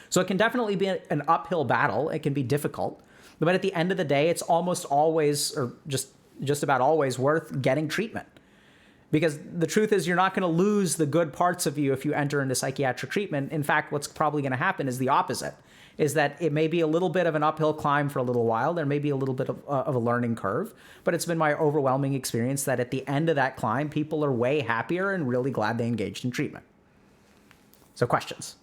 So it can definitely be an uphill battle. It can be difficult, but at the end of the day, it's almost always, or just about always, worth getting treatment. Because the truth is, you're not going to lose the good parts of you if you enter into psychiatric treatment. In fact, what's probably going to happen is the opposite, is that it may be a little bit of an uphill climb for a little while. There may be a little bit of a learning curve, but it's been my overwhelming experience that at the end of that climb, people are way happier and really glad they engaged in treatment. So, questions?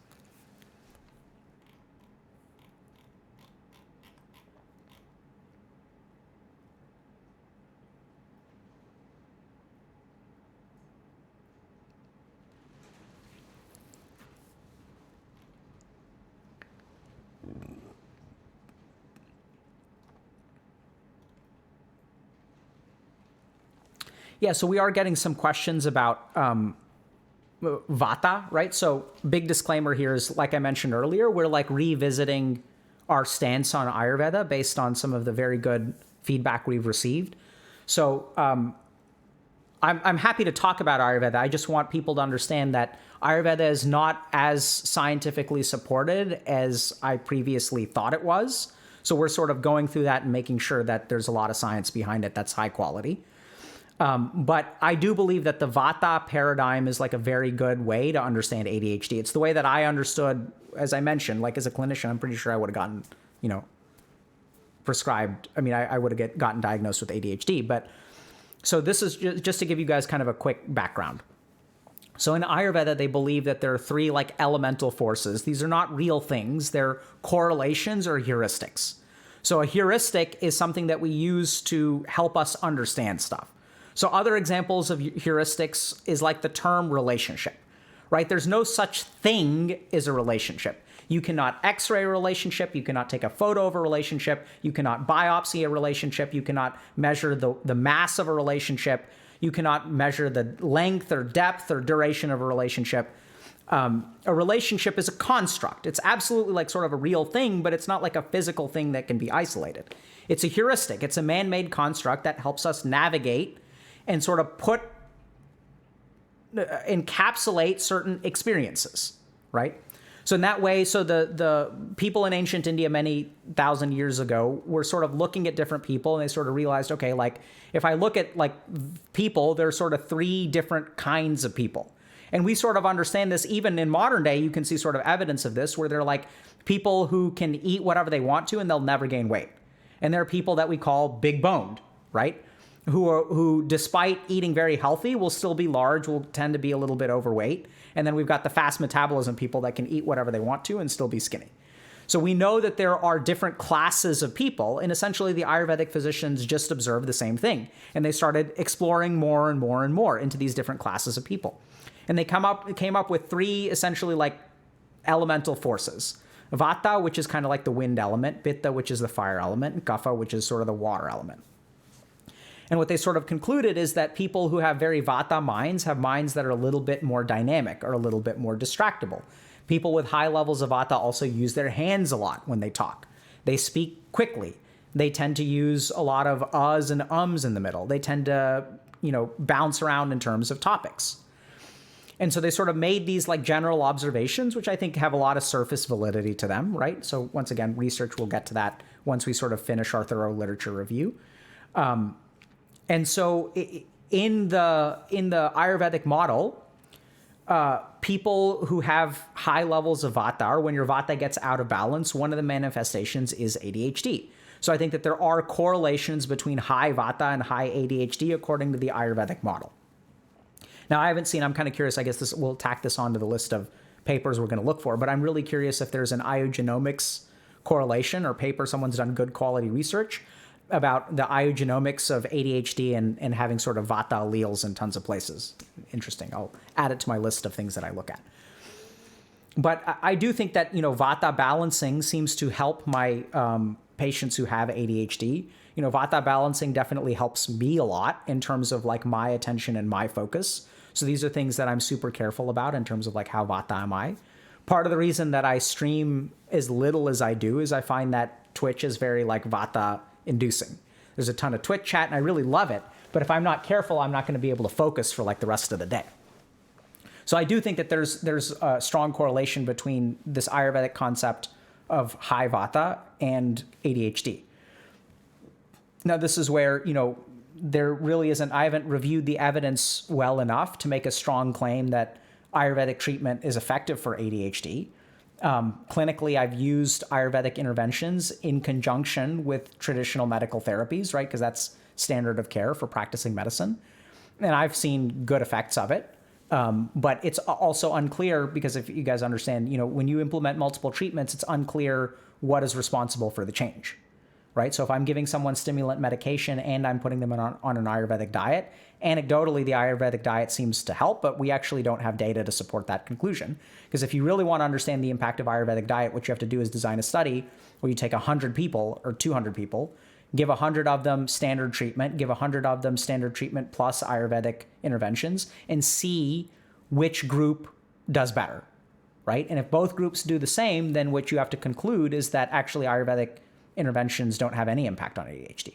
Yeah, so we are getting some questions about Vata, right? So big disclaimer here is, like I mentioned earlier, we're like revisiting our stance on Ayurveda based on some of the very good feedback we've received. So I'm happy to talk about Ayurveda. I just want people to understand that Ayurveda is not as scientifically supported as I previously thought it was. So we're sort of going through that and making sure that there's a lot of science behind it that's high quality. But I do believe that the Vata paradigm is like a very good way to understand ADHD. It's the way that I understood, as I mentioned, like as a clinician, I'm pretty sure I would have gotten, prescribed. I mean, I would have gotten diagnosed with ADHD. But so this is just to give you guys kind of a quick background. So in Ayurveda, they believe that there are three like elemental forces. These are not real things. They're correlations or heuristics. So a heuristic is something that we use to help us understand stuff. So other examples of heuristics is like the term relationship, right? There's no such thing as a relationship. You cannot x-ray a relationship. You cannot take a photo of a relationship. You cannot biopsy a relationship. You cannot measure the mass of a relationship. You cannot measure the length or depth or duration of a relationship. A relationship is a construct. It's absolutely like sort of a real thing, but it's not like a physical thing that can be isolated. It's a heuristic. It's a man-made construct that helps us navigate and sort of encapsulate certain experiences, right? So in that way, so the people in ancient India many thousand years ago were sort of looking at different people, and they sort of realized, okay, like if I look at like people, there's sort of three different kinds of people. And we sort of understand this even in modern day. You can see sort of evidence of this where they're like people who can eat whatever they want to and they'll never gain weight. And there are people that we call big boned, right? Who despite eating very healthy will still be large, will tend to be a little bit overweight. And then we've got the fast metabolism people that can eat whatever they want to and still be skinny. So we know that there are different classes of people, and essentially the Ayurvedic physicians just observed the same thing. And they started exploring more and more and more into these different classes of people. And they came up with three essentially like elemental forces. Vata, which is kind of like the wind element, Pitta, which is the fire element, and Kapha, which is sort of the water element. And what they sort of concluded is that people who have very Vata minds have minds that are a little bit more dynamic or a little bit more distractible. People with high levels of Vata also use their hands a lot when they talk. They speak quickly. They tend to use a lot of uhs and ums in the middle. They tend to, bounce around in terms of topics. And so they sort of made these like general observations, which I think have a lot of surface validity to them, right? So once again, research, we'll get to that once we sort of finish our thorough literature review. And so in the Ayurvedic model, people who have high levels of Vata, or when your Vata gets out of balance, one of the manifestations is ADHD. So I think that there are correlations between high Vata and high ADHD according to the Ayurvedic model. Now, I haven't seen, I'm kind of curious, I guess we'll tack this onto the list of papers we're going to look for, but I'm really curious if there's an iogenomics correlation or paper, someone's done good quality research about the iogenomics of ADHD and having sort of Vata alleles in tons of places. Interesting. I'll add it to my list of things that I look at. But I do think that, Vata balancing seems to help my patients who have ADHD. Vata balancing definitely helps me a lot in terms of like my attention and my focus. So these are things that I'm super careful about in terms of like how Vata am I. Part of the reason that I stream as little as I do is I find that Twitch is very like Vata inducing. There's a ton of Twitch chat and I really love it, but if I'm not careful, I'm not going to be able to focus for like the rest of the day. So I do think that there's a strong correlation between this Ayurvedic concept of high Vata and ADHD. Now this is where, there really isn't, I haven't reviewed the evidence well enough to make a strong claim that Ayurvedic treatment is effective for ADHD. Clinically, I've used Ayurvedic interventions in conjunction with traditional medical therapies, right? Because that's standard of care for practicing medicine. And I've seen good effects of it. But it's also unclear because if you guys understand, when you implement multiple treatments, it's unclear what is responsible for the change, right? So if I'm giving someone stimulant medication and I'm putting them on an Ayurvedic diet, anecdotally, the Ayurvedic diet seems to help, but we actually don't have data to support that conclusion. Because if you really want to understand the impact of Ayurvedic diet, what you have to do is design a study where you take 100 people or 200 people, give 100 of them standard treatment, give 100 of them standard treatment plus Ayurvedic interventions, and see which group does better, right? And if both groups do the same, then what you have to conclude is that actually Ayurvedic interventions don't have any impact on ADHD.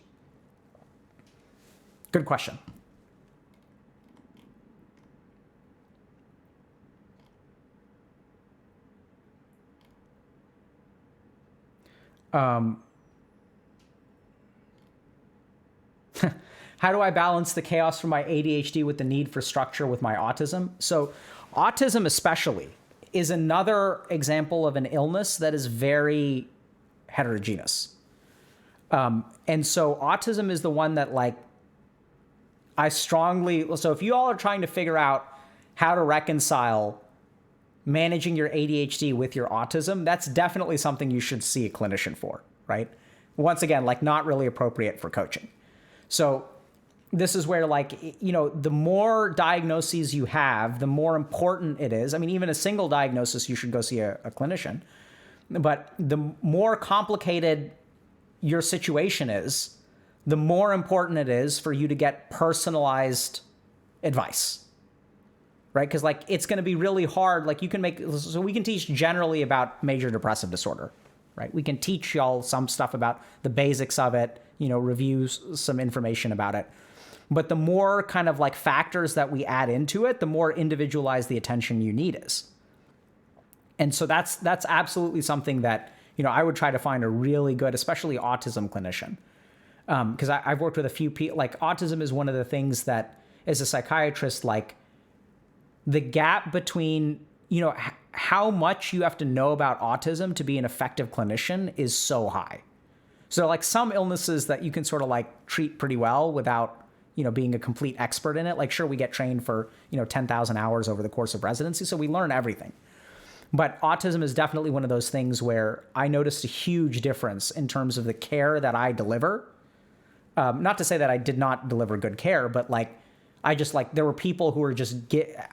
Good question. How do I balance the chaos from my ADHD with the need for structure with my autism? So autism especially is another example of an illness that is very heterogeneous. And so autism is the one that so if you all are trying to figure out how to reconcile managing your ADHD with your autism, that's definitely something you should see a clinician for, right? Once again, like not really appropriate for coaching. So this is where, like, you know, the more diagnoses you have, the more important it is. I mean, even a single diagnosis, you should go see a clinician. But the more complicated your situation is, the more important it is for you to get personalized advice, right? Because, like, it's going to be really hard. Like, you can so we can teach generally about major depressive disorder, right? We can teach y'all some stuff about the basics of it, you know, review some information about it. But the more kind of like factors that we add into it, the more individualized the attention you need is. And so that's absolutely something that, you know, I would try to find a really good, especially autism clinician. Because I've worked with a few people, like autism is one of the things that, as a psychiatrist, like the gap between, you know, how much you have to know about autism to be an effective clinician is so high. So like some illnesses that you can sort of like treat pretty well without, you know, being a complete expert in it. Like, sure, we get trained for, you know, 10,000 hours over the course of residency, so we learn everything. But autism is definitely one of those things where I noticed a huge difference in terms of the care that I deliver. Not to say that I did not deliver good care, but like, I just like, there were people who were just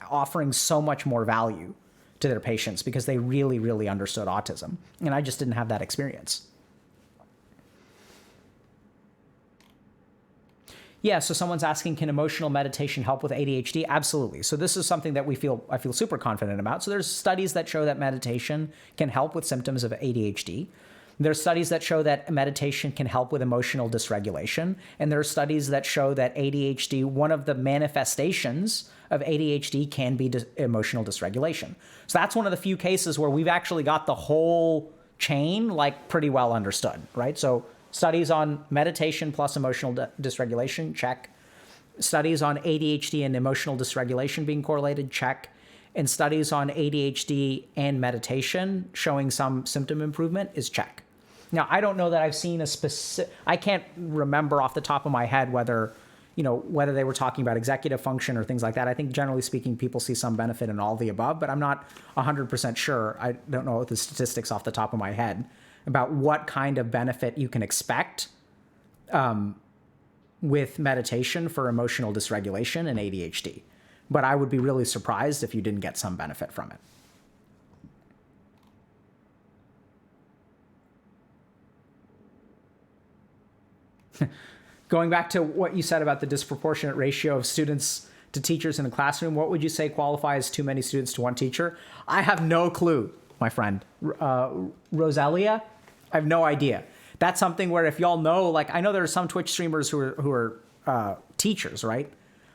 offering so much more value to their patients because they really, really understood autism. And I just didn't have that experience. Yeah, so someone's asking, can emotional meditation help with ADHD? Absolutely. So this is something that I feel super confident about. So there's studies that show that meditation can help with symptoms of ADHD. There's studies that show that meditation can help with emotional dysregulation. And there are studies that show that ADHD, one of the manifestations of ADHD can be emotional dysregulation. So that's one of the few cases where we've actually got the whole chain like pretty well understood, right? So studies on meditation plus emotional dysregulation, check. Studies on ADHD and emotional dysregulation being correlated, check. And studies on ADHD and meditation showing some symptom improvement is check. Now, I don't know that I've seen a specific, I can't remember off the top of my head whether they were talking about executive function or things like that. I think generally speaking, people see some benefit in all the above, but I'm not 100% sure. I don't know the statistics off the top of my head about what kind of benefit you can expect with meditation for emotional dysregulation and ADHD. But I would be really surprised if you didn't get some benefit from it. Going back to what you said about the disproportionate ratio of students to teachers in a classroom, what would you say qualifies too many students to one teacher? I have no clue, my friend. Rosalia, I have no idea. That's something where if y'all know, like, I know there are some Twitch streamers who are teachers, right?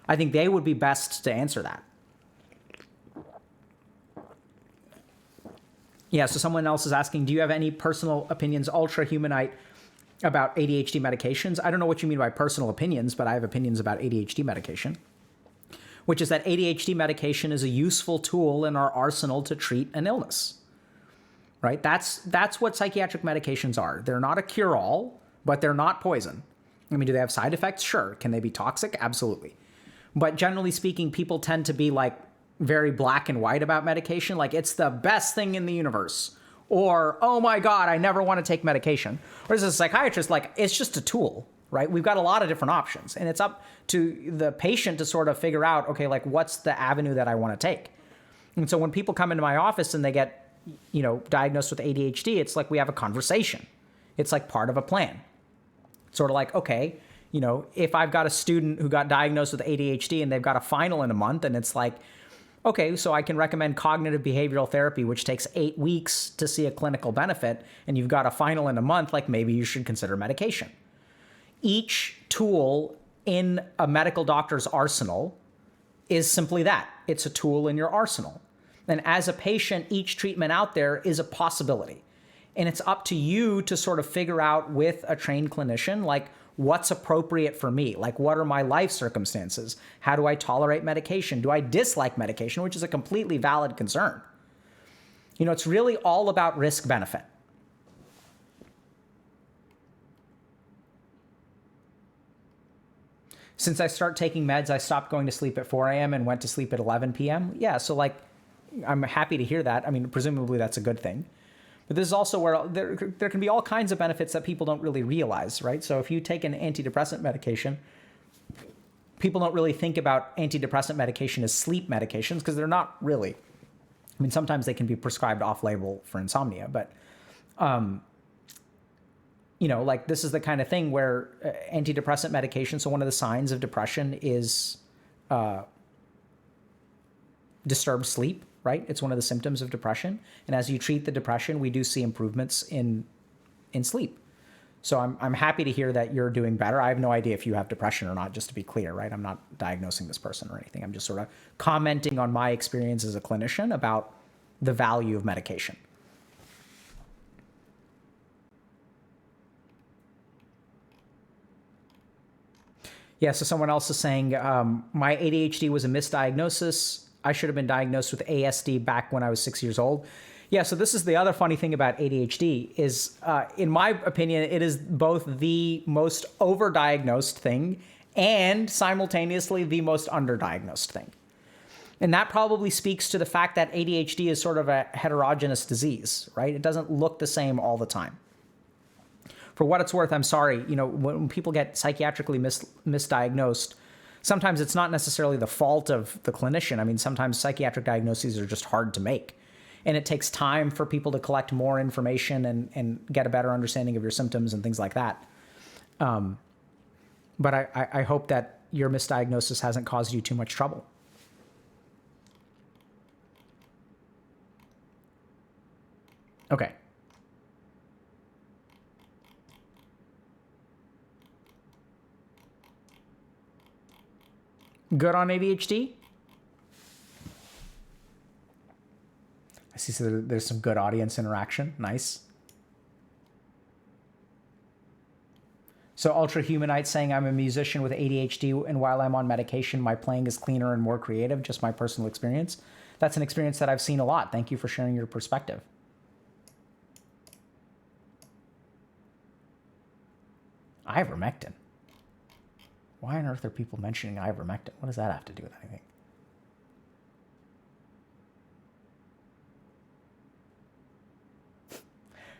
I think they would be best to answer that. Yeah, so someone else is asking, do you have any personal opinions, ultra humanite, about ADHD medications? I don't know what you mean by personal opinions, but I have opinions about ADHD medication, which is that ADHD medication is a useful tool in our arsenal to treat an illness, right? That's what psychiatric medications are. They're not a cure-all, but they're not poison. I mean, do they have side effects? Sure. Can they be toxic? Absolutely. But generally speaking, people tend to be like very black and white about medication. Like, it's the best thing in the universe. Or, oh my God, I never want to take medication. Whereas as a psychiatrist, like, it's just a tool, right? We've got a lot of different options. And it's up to the patient to sort of figure out, okay, like, what's the avenue that I want to take? And so when people come into my office and they get, diagnosed with ADHD, it's like we have a conversation. It's like part of a plan. Sort of like, okay, if I've got a student who got diagnosed with ADHD and they've got a final in a month, and it's like, okay, so I can recommend cognitive behavioral therapy, which takes 8 weeks to see a clinical benefit, and you've got a final in a month, like maybe you should consider medication. Each tool in a medical doctor's arsenal is simply that. It's a tool in your arsenal. And as a patient, each treatment out there is a possibility. And it's up to you to sort of figure out with a trained clinician, like, what's appropriate for me? Like, what are my life circumstances? How do I tolerate medication? Do I dislike medication? Which is a completely valid concern. It's really all about risk benefit. since I start taking meds, I stopped going to sleep at 4 a.m. and went to sleep at 11 p.m. Yeah, so like, I'm happy to hear that. I mean, presumably that's a good thing. But this is also where there can be all kinds of benefits that people don't really realize, right? So if you take an antidepressant medication, people don't really think about antidepressant medication as sleep medications because they're not really. I mean, sometimes they can be prescribed off-label for insomnia, but, you know, like this is the kind of thing where antidepressant medication, so one of the signs of depression is disturbed sleep, right? It's one of the symptoms of depression. And as you treat the depression, we do see improvements in sleep. So I'm happy to hear that you're doing better. I have no idea if you have depression or not, just to be clear, right? I'm not diagnosing this person or anything. I'm just sort of commenting on my experience as a clinician about the value of medication. Yeah, so someone else is saying, my ADHD was a misdiagnosis. I should have been diagnosed with ASD back when I was 6 years old. Yeah, so this is the other funny thing about ADHD is, in my opinion, it is both the most overdiagnosed thing and simultaneously the most underdiagnosed thing. And that probably speaks to the fact that ADHD is sort of a heterogeneous disease, right? It doesn't look the same all the time. For what it's worth, I'm sorry, you know, when people get psychiatrically misdiagnosed, sometimes it's not necessarily the fault of the clinician. I mean, sometimes psychiatric diagnoses are just hard to make. And it takes time for people to collect more information and get a better understanding of your symptoms and things like that. But I hope that your misdiagnosis hasn't caused you too much trouble. Okay. Good on ADHD? I see so there's some good audience interaction. Nice. So Ultra Humanite saying I'm a musician with ADHD, and while I'm on medication, my playing is cleaner and more creative. Just my personal experience. That's an experience that I've seen a lot. Thank you for sharing your perspective. Ivermectin. Why on earth are people mentioning ivermectin? What does that have to do with anything?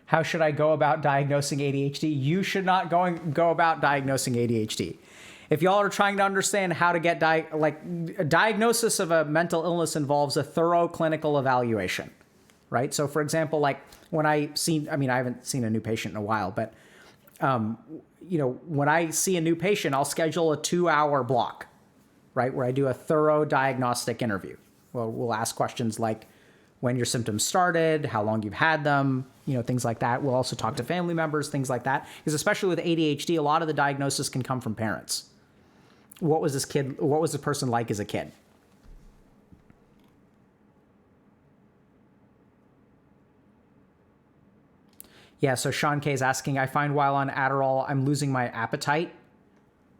How should I go about diagnosing ADHD? You should not go about diagnosing ADHD. If y'all are trying to understand how to get a diagnosis of a mental illness involves a thorough clinical evaluation, right? So for example, like when I haven't seen a new patient in a while, but you know, when I see a new patient, I'll schedule a 2-hour block, right? Where I do a thorough diagnostic interview. Well, we'll ask questions like when your symptoms started, how long you've had them, you know, things like that. We'll also talk to family members, things like that. Because especially with ADHD, a lot of the diagnosis can come from parents. What was the person like as a kid? Yeah, so Sean K is asking, I find while on Adderall, I'm losing my appetite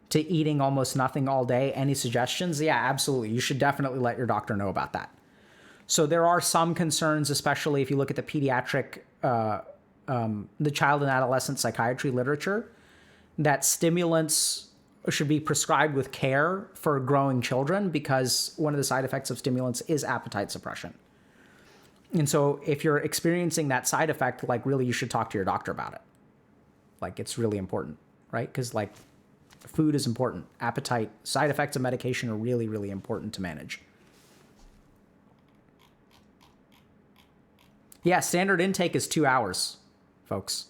to eating almost nothing all day. Any suggestions? Yeah, absolutely. You should definitely let your doctor know about that. So there are some concerns, especially if you look at the pediatric, the child and adolescent psychiatry literature, that stimulants should be prescribed with care for growing children because one of the side effects of stimulants is appetite suppression. And so if you're experiencing that side effect, like really you should talk to your doctor about it. Like it's really important, right? Because like food is important. Appetite, side effects of medication are really, really important to manage. Yeah, standard intake is 2 hours, folks.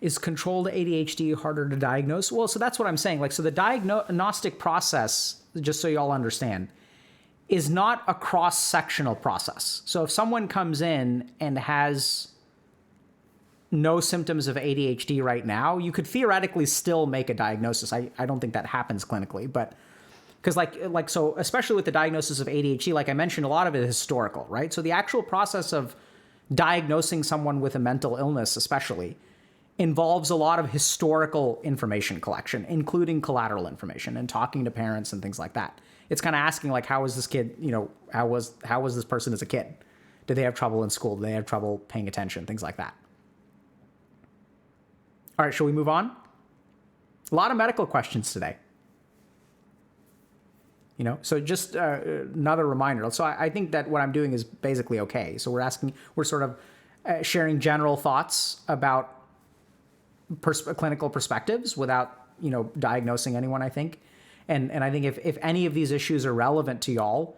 Is controlled ADHD harder to diagnose? Well, so that's what I'm saying. Like, so the diagnostic process, just so you all understand, is not a cross-sectional process. So if someone comes in and has no symptoms of ADHD right now, you could theoretically still make a diagnosis. I don't think that happens clinically, but because so especially with the diagnosis of ADHD, like I mentioned, a lot of it is historical, right? So the actual process of diagnosing someone with a mental illness especially involves a lot of historical information collection, including collateral information and talking to parents and things like that. It's kind of asking like, how was this kid, how was this person as a kid? Did they have trouble in school? Did they have trouble paying attention? Things like that. All right, shall we move on? A lot of medical questions today. So just another reminder. So I think that what I'm doing is basically okay. So we're sort of sharing general thoughts about clinical perspectives without, diagnosing anyone, I think. And I think if any of these issues are relevant to y'all,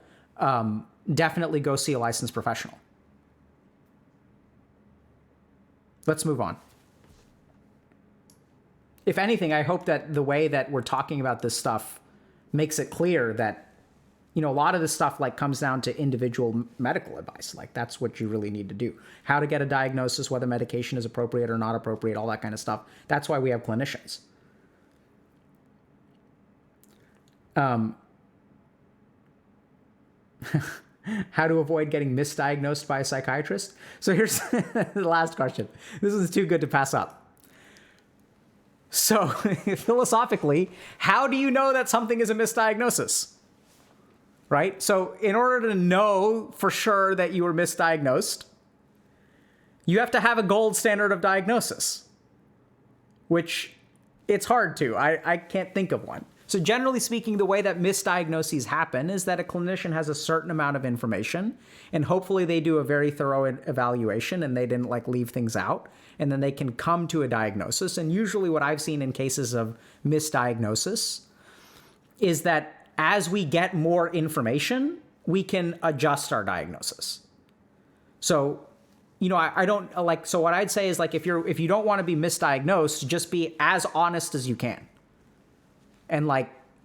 definitely go see a licensed professional. Let's move on. If anything, I hope that the way that we're talking about this stuff makes it clear that, a lot of this stuff like comes down to individual medical advice. Like that's what you really need to do. How to get a diagnosis, whether medication is appropriate or not appropriate, all that kind of stuff. That's why we have clinicians. How to avoid getting misdiagnosed by a psychiatrist. So here's the last question. This is too good to pass up. So philosophically, how do you know that something is a misdiagnosis? Right? So in order to know for sure that you were misdiagnosed, you have to have a gold standard of diagnosis, which it's hard to. I can't think of one. So generally speaking, the way that misdiagnoses happen is that a clinician has a certain amount of information, and hopefully they do a very thorough evaluation and they didn't leave things out, and then they can come to a diagnosis. And usually what I've seen in cases of misdiagnosis is that as we get more information, we can adjust our diagnosis. So, I don't so what I'd say is if you don't want to be misdiagnosed, just be as honest as you can. And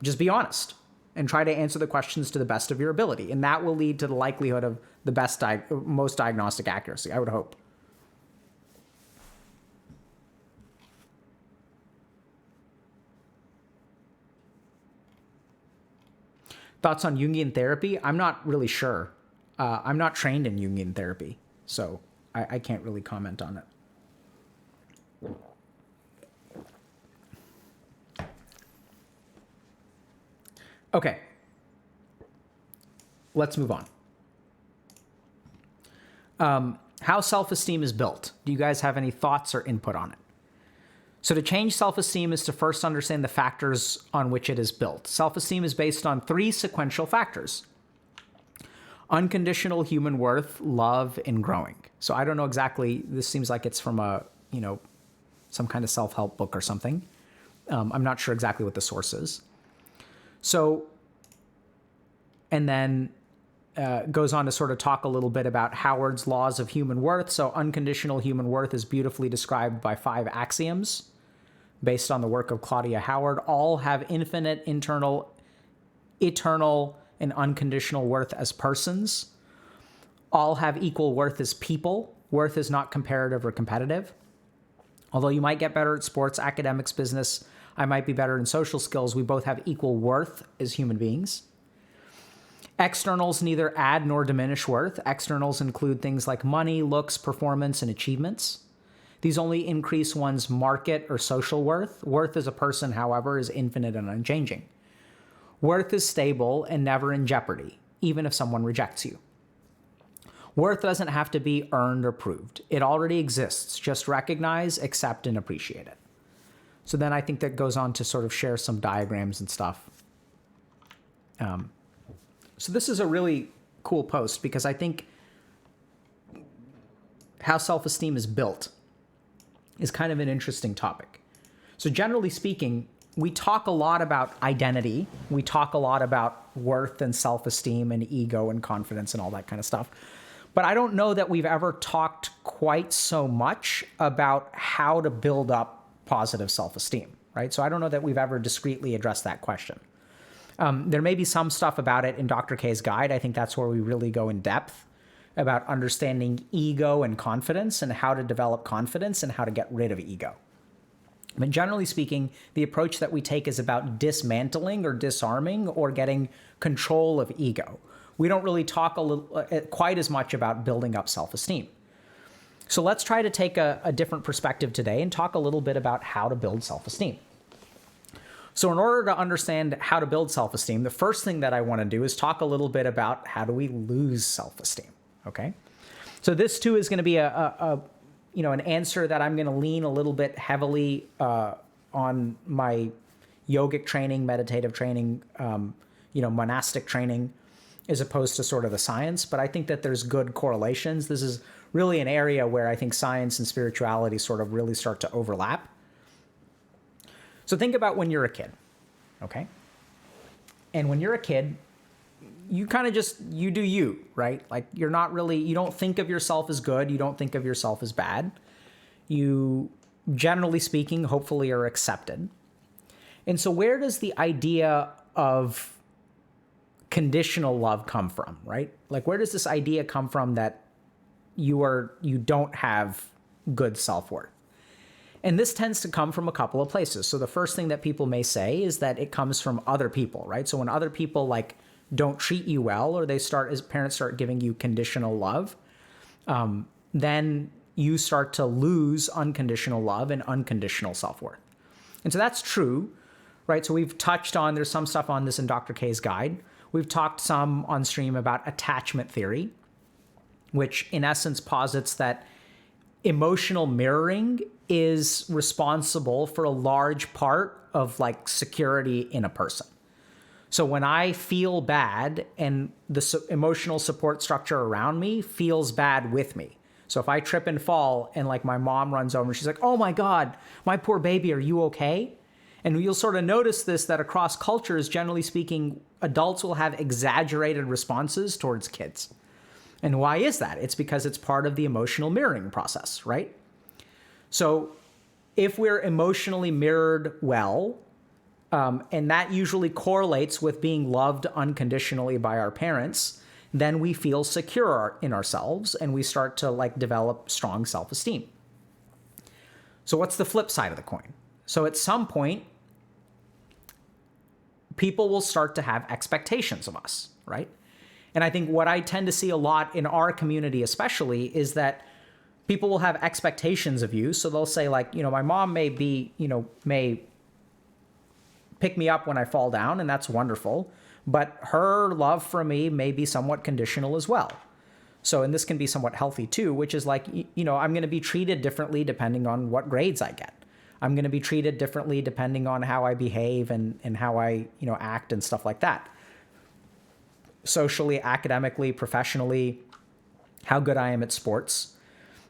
just be honest and try to answer the questions to the best of your ability. And that will lead to the likelihood of the most diagnostic accuracy, I would hope. Thoughts on Jungian therapy? I'm not really sure. I'm not trained in Jungian therapy, so I can't really comment on it. Okay, let's move on. How self-esteem is built. Do you guys have any thoughts or input on it? So to change self-esteem is to first understand the factors on which it is built. Self-esteem is based on 3 sequential factors: unconditional human worth, love, and growing. So I don't know exactly, this seems like it's from some kind of self-help book or something. I'm not sure exactly what the source is. So, and then goes on to sort of talk a little bit about Howard's laws of human worth. So unconditional human worth is beautifully described by 5 axioms based on the work of Claudia Howard. All have infinite, internal, eternal, and unconditional worth as persons. All have equal worth as people. Worth is not comparative or competitive. Although you might get better at sports, academics, business, I might be better in social skills, we both have equal worth as human beings. Externals neither add nor diminish worth. Externals include things like money, looks, performance, and achievements. These only increase one's market or social worth. Worth as a person, however, is infinite and unchanging. Worth is stable and never in jeopardy, even if someone rejects you. Worth doesn't have to be earned or proved. It already exists. Just recognize, accept, and appreciate it. So then I think that goes on to sort of share some diagrams and stuff. So this is a really cool post because I think how self-esteem is built is kind of an interesting topic. So generally speaking, we talk a lot about identity. We talk a lot about worth and self-esteem and ego and confidence and all that kind of stuff. But I don't know that we've ever talked quite so much about how to build up positive self-esteem, right? So I don't know that we've ever discreetly addressed that question. There may be some stuff about it in Dr. K's guide. I think that's where we really go in depth about understanding ego and confidence and how to develop confidence and how to get rid of ego. But generally speaking, the approach that we take is about dismantling or disarming or getting control of ego. We don't really talk quite as much about building up self-esteem. So let's try to take a different perspective today and talk a little bit about how to build self-esteem. So in order to understand how to build self-esteem, the first thing that I want to do is talk a little bit about how do we lose self-esteem, okay? So this too is going to be an answer that I'm going to lean a little bit heavily on my yogic training, meditative training, monastic training, as opposed to sort of the science. But I think that there's good correlations. This is really an area where I think science and spirituality sort of really start to overlap. So think about when you're a kid, okay? And when you're a kid, you kind of you do you, right? Like you don't think of yourself as good. You don't think of yourself as bad. You, generally speaking, hopefully are accepted. And so where does the idea of conditional love come from, right? Like where does this idea come from that you don't have good self-worth? And this tends to come from a couple of places. So the first thing that people may say is that it comes from other people, right? So when other people like don't treat you well, or as parents start giving you conditional love, then you start to lose unconditional love and unconditional self-worth. And so that's true, right? So we've touched on, there's some stuff on this in Dr. K's guide. We've talked some on stream about attachment theory, which in essence posits that emotional mirroring is responsible for a large part of like security in a person. So when I feel bad and the emotional support structure around me feels bad with me. So if I trip and fall and like my mom runs over and she's like, oh my God, my poor baby, are you okay? And you'll sort of notice this, that across cultures, generally speaking, adults will have exaggerated responses towards kids. And why is that? It's because it's part of the emotional mirroring process, right? So if we're emotionally mirrored well, and that usually correlates with being loved unconditionally by our parents, then we feel secure in ourselves and we start to like develop strong self-esteem. So what's the flip side of the coin? So at some point, people will start to have expectations of us, right? And I think what I tend to see a lot in our community especially is that people will have expectations of you. So they'll say like, my mom may pick me up when I fall down, and that's wonderful, but her love for me may be somewhat conditional as well. So, and this can be somewhat healthy too, which is like, I'm going to be treated differently depending on what grades I get. I'm going to be treated differently depending on how I behave and how I, act and stuff like that. Socially, academically, professionally, how good I am at sports.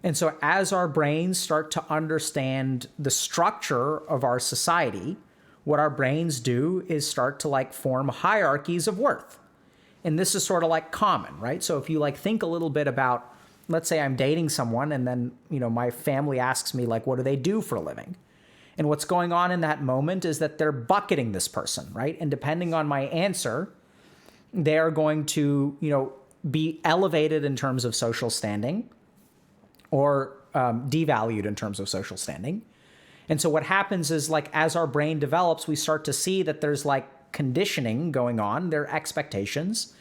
And so as our brains start to understand the structure of our society, what our brains do is start to like form hierarchies of worth. And this is sort of like common, right? So if you like think a little bit about, let's say I'm dating someone and then, my family asks me like, what do they do for a living? And what's going on in that moment is that they're bucketing this person, right? And depending on my answer, they are going to, be elevated in terms of social standing or devalued in terms of social standing. And so what happens is like, as our brain develops, we start to see that there's like conditioning going on, there are expectations,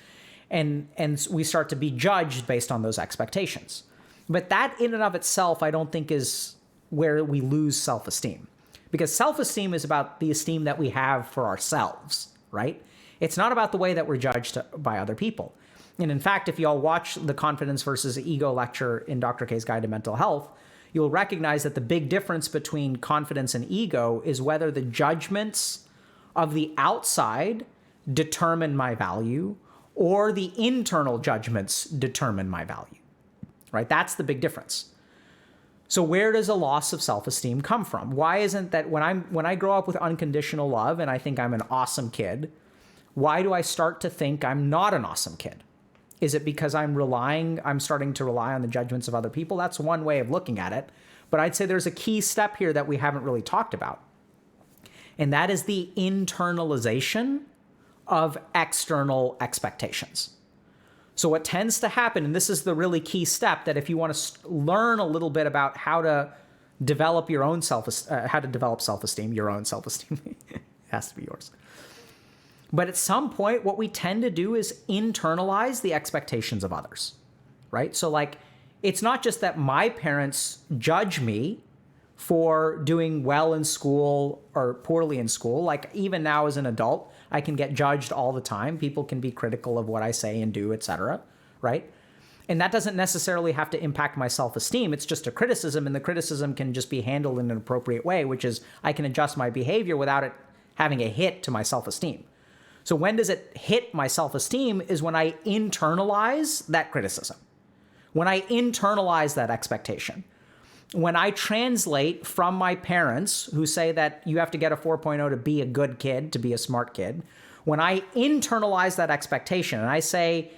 and we start to be judged based on those expectations. But that in and of itself, I don't think is where we lose self-esteem, because self-esteem is about the esteem that we have for ourselves, right? It's not about the way that we're judged by other people. And in fact, if y'all watch the confidence versus ego lecture in Dr. K's Guide to Mental Health, you'll recognize that the big difference between confidence and ego is whether the judgments of the outside determine my value or the internal judgments determine my value, right? That's the big difference. So where does a loss of self-esteem come from? Why isn't that when I grow up with unconditional love and I think I'm an awesome kid, why do I start to think I'm not an awesome kid? Is it because I'm starting to rely on the judgments of other people? That's one way of looking at it. But I'd say there's a key step here that we haven't really talked about. And that is the internalization of external expectations. So what tends to happen, and this is the really key step, that if you want to learn a little bit about how to develop your own self-esteem, your own self-esteem, it has to be yours. But at some point, what we tend to do is internalize the expectations of others, right? So like, it's not just that my parents judge me for doing well in school or poorly in school. Like even now as an adult, I can get judged all the time. People can be critical of what I say and do, etc., right? And that doesn't necessarily have to impact my self-esteem. It's just a criticism, and the criticism can just be handled in an appropriate way, which is I can adjust my behavior without it having a hit to my self-esteem. So when does it hit my self-esteem is when I internalize that criticism, when I internalize that expectation. When I translate from my parents who say that you have to get a 4.0 to be a good kid, to be a smart kid, when I internalize that expectation and I say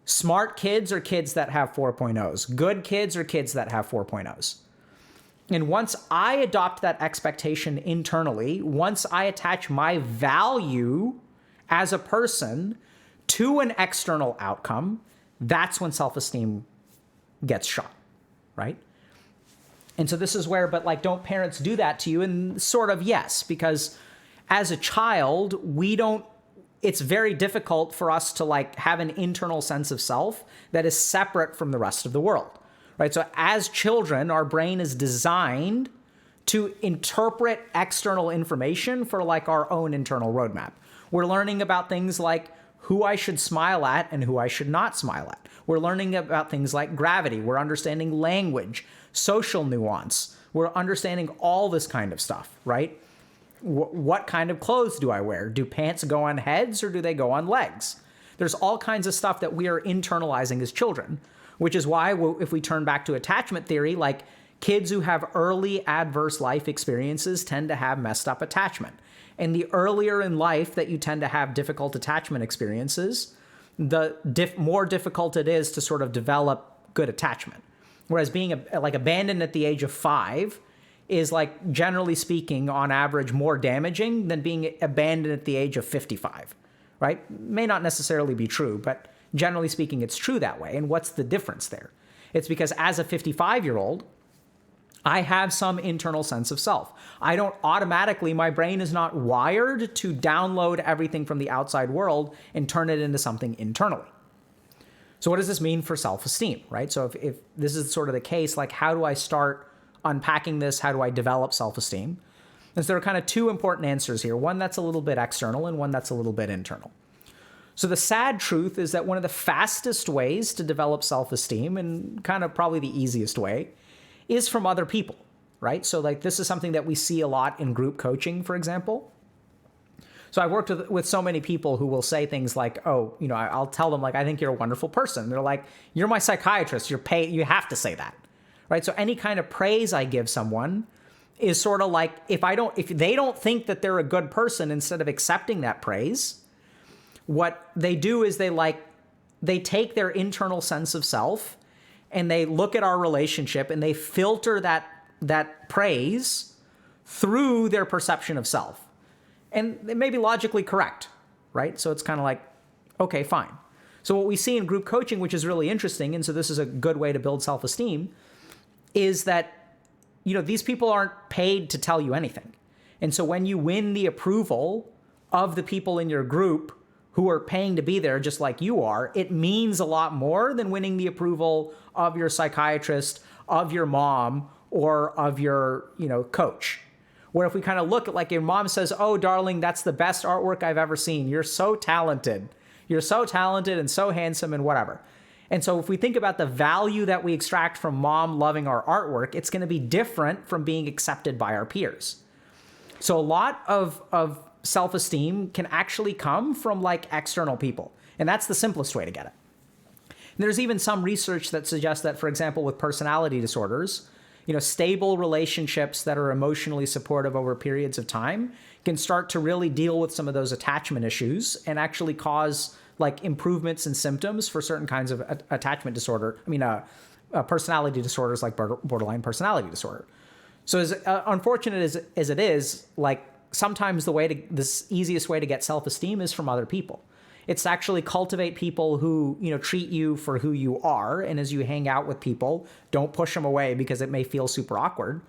smart kids are kids that have 4.0s, good kids are kids that have 4.0s. And once I adopt that expectation internally, once I attach my value as a person to an external outcome, that's when self-esteem gets shot, right? And so this is where, but like, don't parents do that to you? And sort of yes, because as a child, it's very difficult for us to like have an internal sense of self that is separate from the rest of the world, right? So as children, our brain is designed to interpret external information for like our own internal roadmap. We're learning about things like who I should smile at and who I should not smile at. We're learning about things like gravity. We're understanding language, social nuance. We're understanding all this kind of stuff, right? What kind of clothes do I wear? Do pants go on heads or do they go on legs? There's all kinds of stuff that we are internalizing as children, which is why if we turn back to attachment theory, like kids who have early adverse life experiences tend to have messed up attachment. And the earlier in life that you tend to have difficult attachment experiences, the more difficult it is to sort of develop good attachment. Whereas being like abandoned at the age of 5 is like, generally speaking, on average, more damaging than being abandoned at the age of 55, right? May not necessarily be true, but generally speaking, it's true that way. And what's the difference there? It's because as a 55-year-old, I have some internal sense of self. I don't automatically, my brain is not wired to download everything from the outside world and turn it into something internally. So what does this mean for self-esteem, right? So if this is sort of the case, like how do I start unpacking this? How do I develop self-esteem? And so there are kind of two important answers here. One that's a little bit external and one that's a little bit internal. So the sad truth is that one of the fastest ways to develop self-esteem, and kind of probably the easiest way, is from other people, right? So like this is something that we see a lot in group coaching, for example. So I've worked with so many people who will say things like, oh, you know, I'll tell them like, I think you're a wonderful person. They're like, you're my psychiatrist. You have to say that, right? So any kind of praise I give someone is sort of like, if they don't think that they're a good person, instead of accepting that praise, what they do is they take their internal sense of self and they look at our relationship and they filter that praise through their perception of self. And they may be logically correct, right? So it's kind of like, okay, fine. So what we see in group coaching, which is really interesting, and so this is a good way to build self-esteem, is that, you know, these people aren't paid to tell you anything. And so when you win the approval of the people in your group who are paying to be there just like you are, it means a lot more than winning the approval of your psychiatrist, of your mom, or of your, you know, coach. Where if we kind of look at, like, your mom says, oh, darling, that's the best artwork I've ever seen. You're so talented. You're so talented and so handsome and whatever. And so if we think about the value that we extract from mom loving our artwork, it's going to be different from being accepted by our peers. So a lot of self-esteem can actually come from like external people. And that's the simplest way to get it. And there's even some research that suggests that, for example, with personality disorders, you know, stable relationships that are emotionally supportive over periods of time can start to really deal with some of those attachment issues and actually cause like improvements in symptoms for certain kinds of attachment disorder. Personality disorders like borderline personality disorder. So as unfortunate as it is, like sometimes this easiest way to get self-esteem is from other people. It's to actually cultivate people who, you know, treat you for who you are. And as you hang out with people, don't push them away because it may feel super awkward.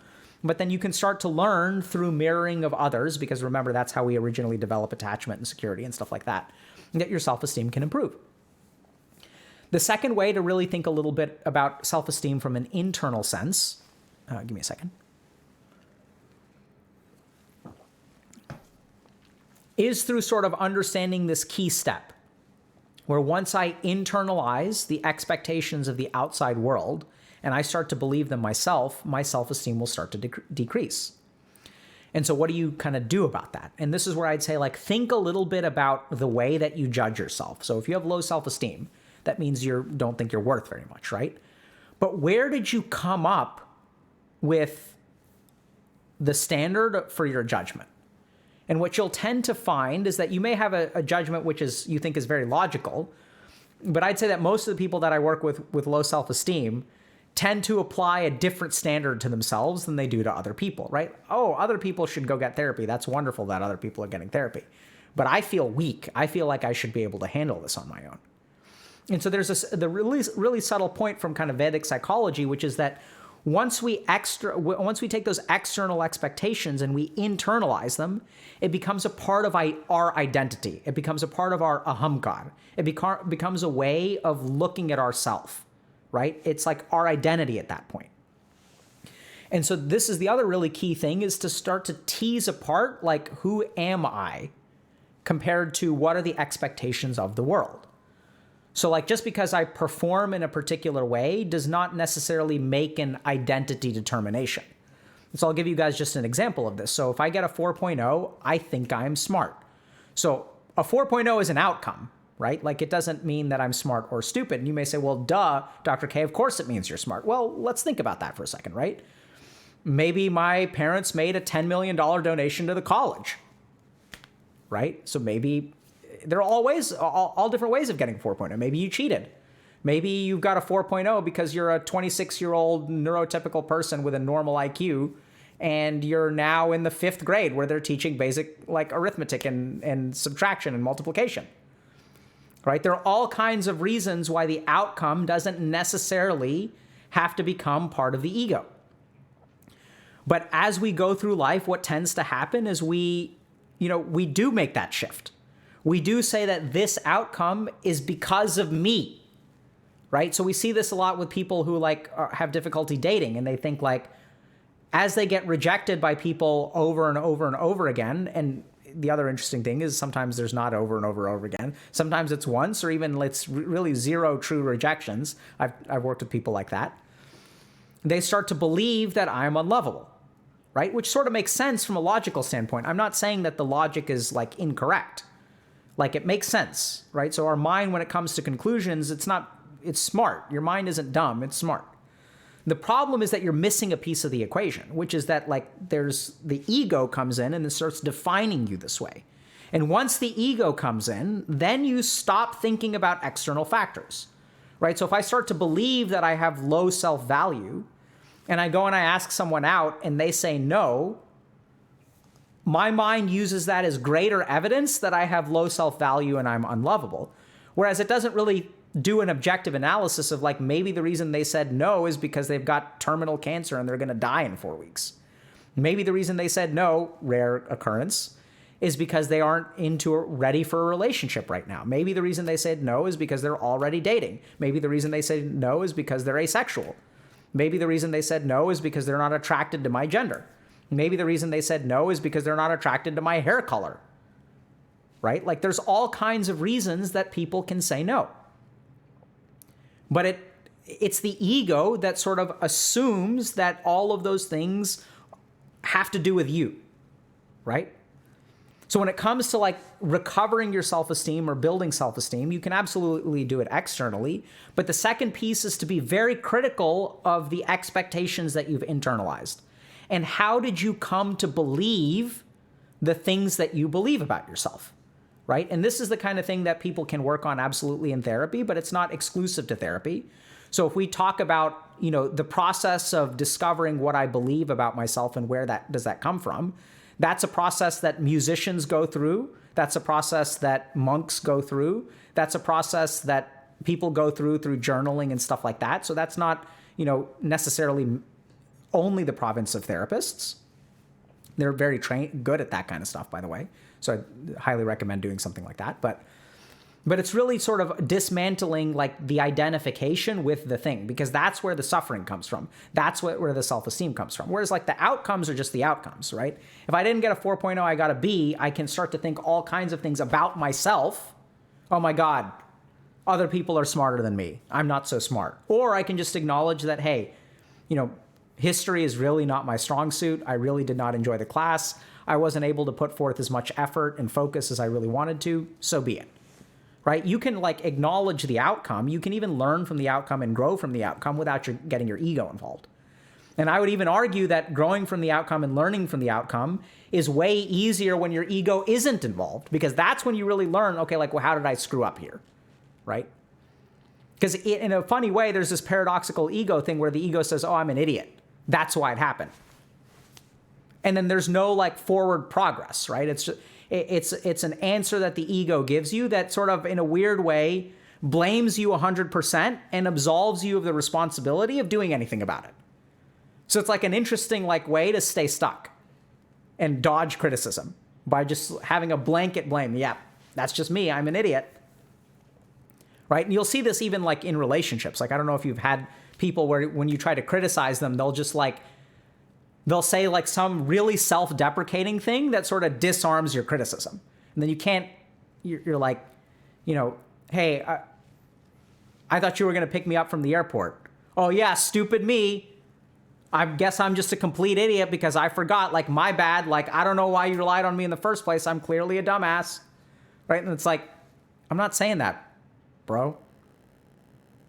But then you can start to learn through mirroring of others, because remember, that's how we originally develop attachment and security and stuff like that, and that your self-esteem can improve. The second way to really think a little bit about self-esteem from an internal sense, give me a second, is through sort of understanding this key step, where once I internalize the expectations of the outside world and I start to believe them myself, my self-esteem will start to decrease. And so what do you kind of do about that? And this is where I'd say, like, think a little bit about the way that you judge yourself. So if you have low self-esteem, that means you don't think you're worth very much, right? But where did you come up with the standard for your judgment? And what you'll tend to find is that you may have a judgment which is you think is very logical, but I'd say that most of the people that I work with low self-esteem tend to apply a different standard to themselves than they do to other people, right? Oh, other people should go get therapy. That's wonderful that other people are getting therapy. But I feel weak. I feel like I should be able to handle this on my own. And so there's the really subtle point from kind of Vedic psychology, which is that once we take those external expectations and we internalize them, it becomes a part of our identity. It becomes a part of our ahamkar. It becomes a way of looking at ourself, right? It's like our identity at that point. And so this is the other really key thing, is to start to tease apart, like, who am I compared to what are the expectations of the world? So, like, just because I perform in a particular way does not necessarily make an identity determination. So I'll give you guys just an example of this. So if I get a 4.0, I think I'm smart. So a 4.0 is an outcome, right? Like, it doesn't mean that I'm smart or stupid. And you may say, well, duh, Dr. K, of course it means you're smart. Well, let's think about that for a second, right? Maybe my parents made a $10 million donation to the college, right? So maybe there are all different ways of getting 4.0. Maybe you cheated. Maybe you've got a 4.0 because you're a 26-year-old neurotypical person with a normal IQ, and you're now in the 5th grade where they're teaching basic, like, arithmetic and subtraction and multiplication, right? There are all kinds of reasons why the outcome doesn't necessarily have to become part of the ego. But as we go through life, what tends to happen is we do make that shift. We do say that this outcome is because of me, right? So we see this a lot with people who, like, have difficulty dating, and they think, like, as they get rejected by people over and over and over again, and the other interesting thing is sometimes there's not over and over again. Sometimes it's once, or even it's really 0 true rejections. I've worked with people like that. They start to believe that I'm unlovable, right? Which sort of makes sense from a logical standpoint. I'm not saying that the logic is, like, incorrect. Like, it makes sense, right? So our mind, when it comes to conclusions, it's smart. Your mind isn't dumb, it's smart. The problem is that you're missing a piece of the equation, which is that, like, there's the ego comes in and it starts defining you this way. And once the ego comes in, then you stop thinking about external factors, right? So if I start to believe that I have low self-value, and I go and I ask someone out and they say no, my mind uses that as greater evidence that I have low self-value and I'm unlovable. Whereas it doesn't really do an objective analysis of, like, maybe the reason they said no is because they've got terminal cancer and they're going to die in 4 weeks. Maybe the reason they said no, rare occurrence, is because they aren't ready for a relationship right now. Maybe the reason they said no is because they're already dating. Maybe the reason they said no is because they're asexual. Maybe the reason they said no is because they're not attracted to my gender. Maybe the reason they said no is because they're not attracted to my hair color, right? Like, there's all kinds of reasons that people can say no. But it's the ego that sort of assumes that all of those things have to do with you, right? So when it comes to, like, recovering your self-esteem or building self-esteem, you can absolutely do it externally. But the second piece is to be very critical of the expectations that you've internalized. And how did you come to believe the things that you believe about yourself, right? And this is the kind of thing that people can work on absolutely in therapy, but it's not exclusive to therapy. So if we talk about, the process of discovering what I believe about myself and where does that come from, that's a process that musicians go through. That's a process that monks go through. That's a process that people go through journaling and stuff like that. So that's not, necessarily only the province of therapists. They're very good at that kind of stuff, by the way. So I highly recommend doing something like that. But But it's really sort of dismantling like the identification with the thing, because that's where the suffering comes from. That's where the self-esteem comes from. Whereas like the outcomes are just the outcomes, right? If I didn't get a 4.0, I got a B, I can start to think all kinds of things about myself. Oh my God, other people are smarter than me. I'm not so smart. Or I can just acknowledge that, hey, history is really not my strong suit. I really did not enjoy the class. I wasn't able to put forth as much effort and focus as I really wanted to. So be it. Right? You can like acknowledge the outcome. You can even learn from the outcome and grow from the outcome without getting your ego involved. And I would even argue that growing from the outcome and learning from the outcome is way easier when your ego isn't involved, because that's when you really learn, okay, like, well, how did I screw up here? Right? Because in a funny way, there's this paradoxical ego thing where the ego says, oh, I'm an idiot. That's why it happened. And then there's no like forward progress, right? It's an answer that the ego gives you that sort of in a weird way blames you 100% and absolves you of the responsibility of doing anything about it. So it's like an interesting like way to stay stuck and dodge criticism by just having a blanket blame. Yeah, that's just me. I'm an idiot. Right? And you'll see this even like in relationships. Like, I don't know if you've had people where when you try to criticize them, they'll say like some really self-deprecating thing that sort of disarms your criticism. And then you're like, hey, I thought you were going to pick me up from the airport. Oh yeah, stupid me. I guess I'm just a complete idiot because I forgot, like my bad. Like, I don't know why you relied on me in the first place. I'm clearly a dumbass. Right? And it's like, I'm not saying that, bro.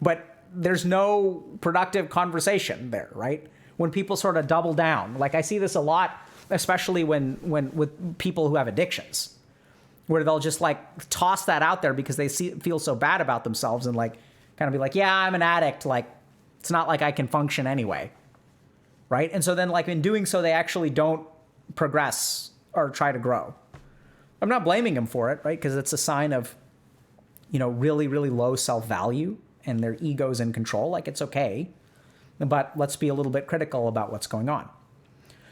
But there's no productive conversation there, right? When people sort of double down. Like I see this a lot, especially when with people who have addictions, where they'll just like toss that out there because they feel so bad about themselves and like kind of be like, yeah, I'm an addict. Like, it's not like I can function anyway. Right? And so then like in doing so, they actually don't progress or try to grow. I'm not blaming them for it, right? Because it's a sign of, really, really low self-value and their ego's in control. Like, it's okay. But let's be a little bit critical about what's going on.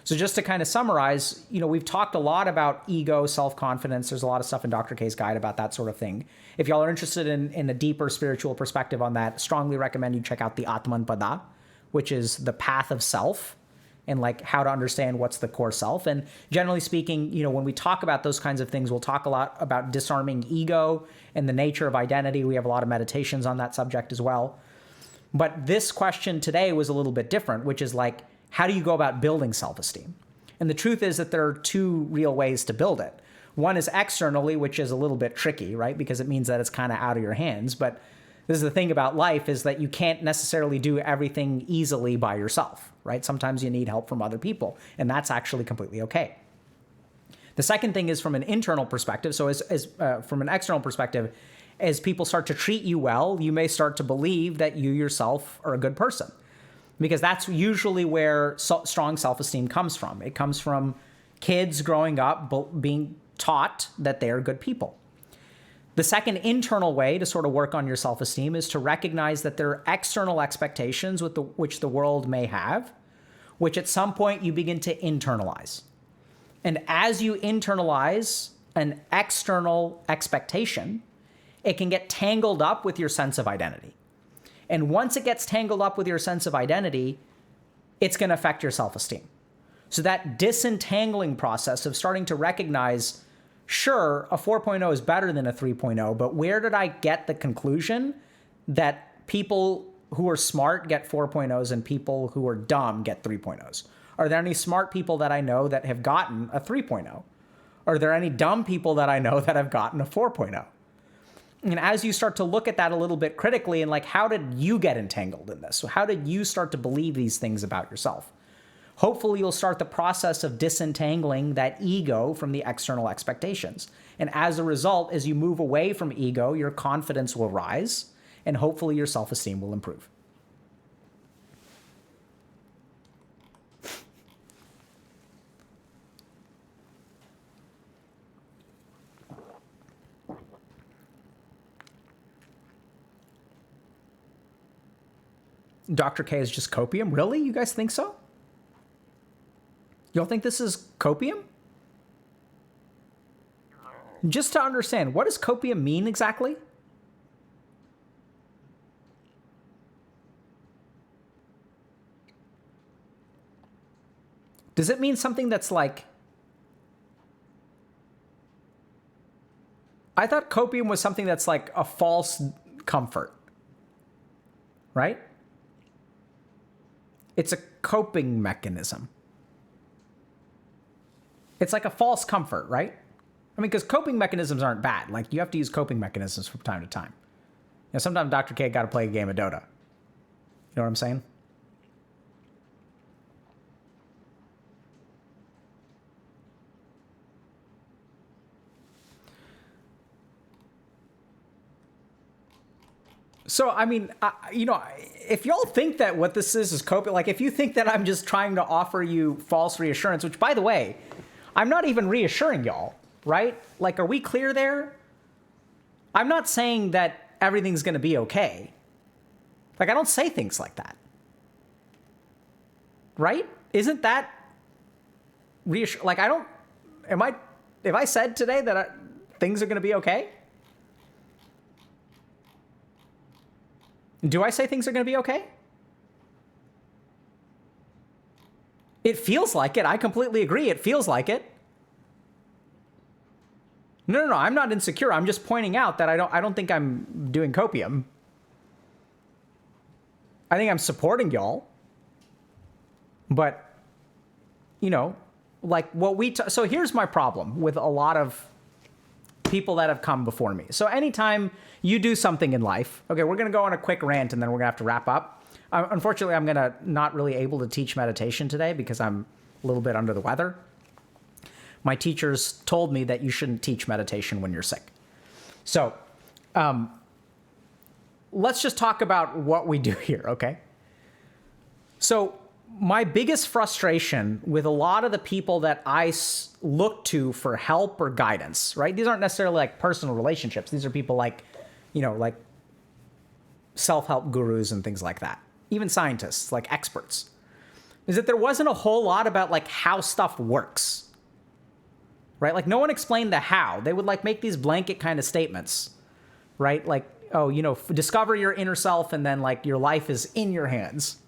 So just to kind of summarize, we've talked a lot about ego, self-confidence. There's a lot of stuff in Dr. K's guide about that sort of thing. If y'all are interested in a deeper spiritual perspective on that, strongly recommend you check out the Atman Pada, which is the path of self and like how to understand what's the core self. And generally speaking, when we talk about those kinds of things, we'll talk a lot about disarming ego and the nature of identity. We have a lot of meditations on that subject as well. But this question today was a little bit different, which is like, how do you go about building self-esteem? And the truth is that there are two real ways to build it. One is externally, which is a little bit tricky, right? Because it means that it's kind of out of your hands. But this is the thing about life, is that you can't necessarily do everything easily by yourself, right? Sometimes you need help from other people, and that's actually completely okay. The second thing is from an internal perspective. So from an external perspective, as people start to treat you well, you may start to believe that you yourself are a good person, because that's usually where strong self-esteem comes from. It comes from kids growing up being taught that they're good people. The second internal way to sort of work on your self-esteem is to recognize that there are external expectations which the world may have, which at some point you begin to internalize. And as you internalize an external expectation, it can get tangled up with your sense of identity. And once it gets tangled up with your sense of identity, it's going to affect your self-esteem. So that disentangling process of starting to recognize, sure, a 4.0 is better than a 3.0, but where did I get the conclusion that people who are smart get 4.0s and people who are dumb get 3.0s? Are there any smart people that I know that have gotten a 3.0? Are there any dumb people that I know that have gotten a 4.0? And as you start to look at that a little bit critically and like, how did you get entangled in this? So how did you start to believe these things about yourself? Hopefully you'll start the process of disentangling that ego from the external expectations. And as a result, as you move away from ego, your confidence will rise and hopefully your self-esteem will improve. Dr. K is just copium? Really? You guys think so? You don't think this is copium? Just to understand, what does copium mean exactly? Does it mean something that's like, I thought copium was something that's like a false comfort, right? It's a coping mechanism. It's like a false comfort, right? I mean, because coping mechanisms aren't bad. Like, you have to use coping mechanisms from time to time. You know, sometimes Dr. K got to play a game of Dota. You know what I'm saying? So, I mean, you know, if y'all think that what this is coping, like if you think that I'm just trying to offer you false reassurance, which, by the way, I'm not even reassuring y'all, right? Like, are we clear there? I'm not saying that everything's going to be okay. Like, I don't say things like that. Right? Isn't that reassuring? Like, I don't, if I said today that things are going to be okay? Do I say things are going to be okay? It feels like it. I completely agree. It feels like it. No, I'm not insecure. I'm just pointing out that I don't think I'm doing copium. I think I'm supporting y'all. But, you know, like what so here's my problem with a lot of people that have come before me. So anytime you do something in life, okay, we're going to go on a quick rant and then we're going to have to wrap up. Unfortunately, I'm going to not really able to teach meditation today because I'm a little bit under the weather. My teachers told me that you shouldn't teach meditation when you're sick. So let's just talk about what we do here, okay? So my biggest frustration with a lot of the people that I look to for help or guidance, right? These aren't necessarily like personal relationships. These are people like, you know, like self-help gurus and things like that. Even scientists, like experts. Is that there wasn't a whole lot about like how stuff works, right? Like no one explained the how. They would like make these blanket kind of statements, right? Like, oh, you know, discover your inner self and then like your life is in your hands.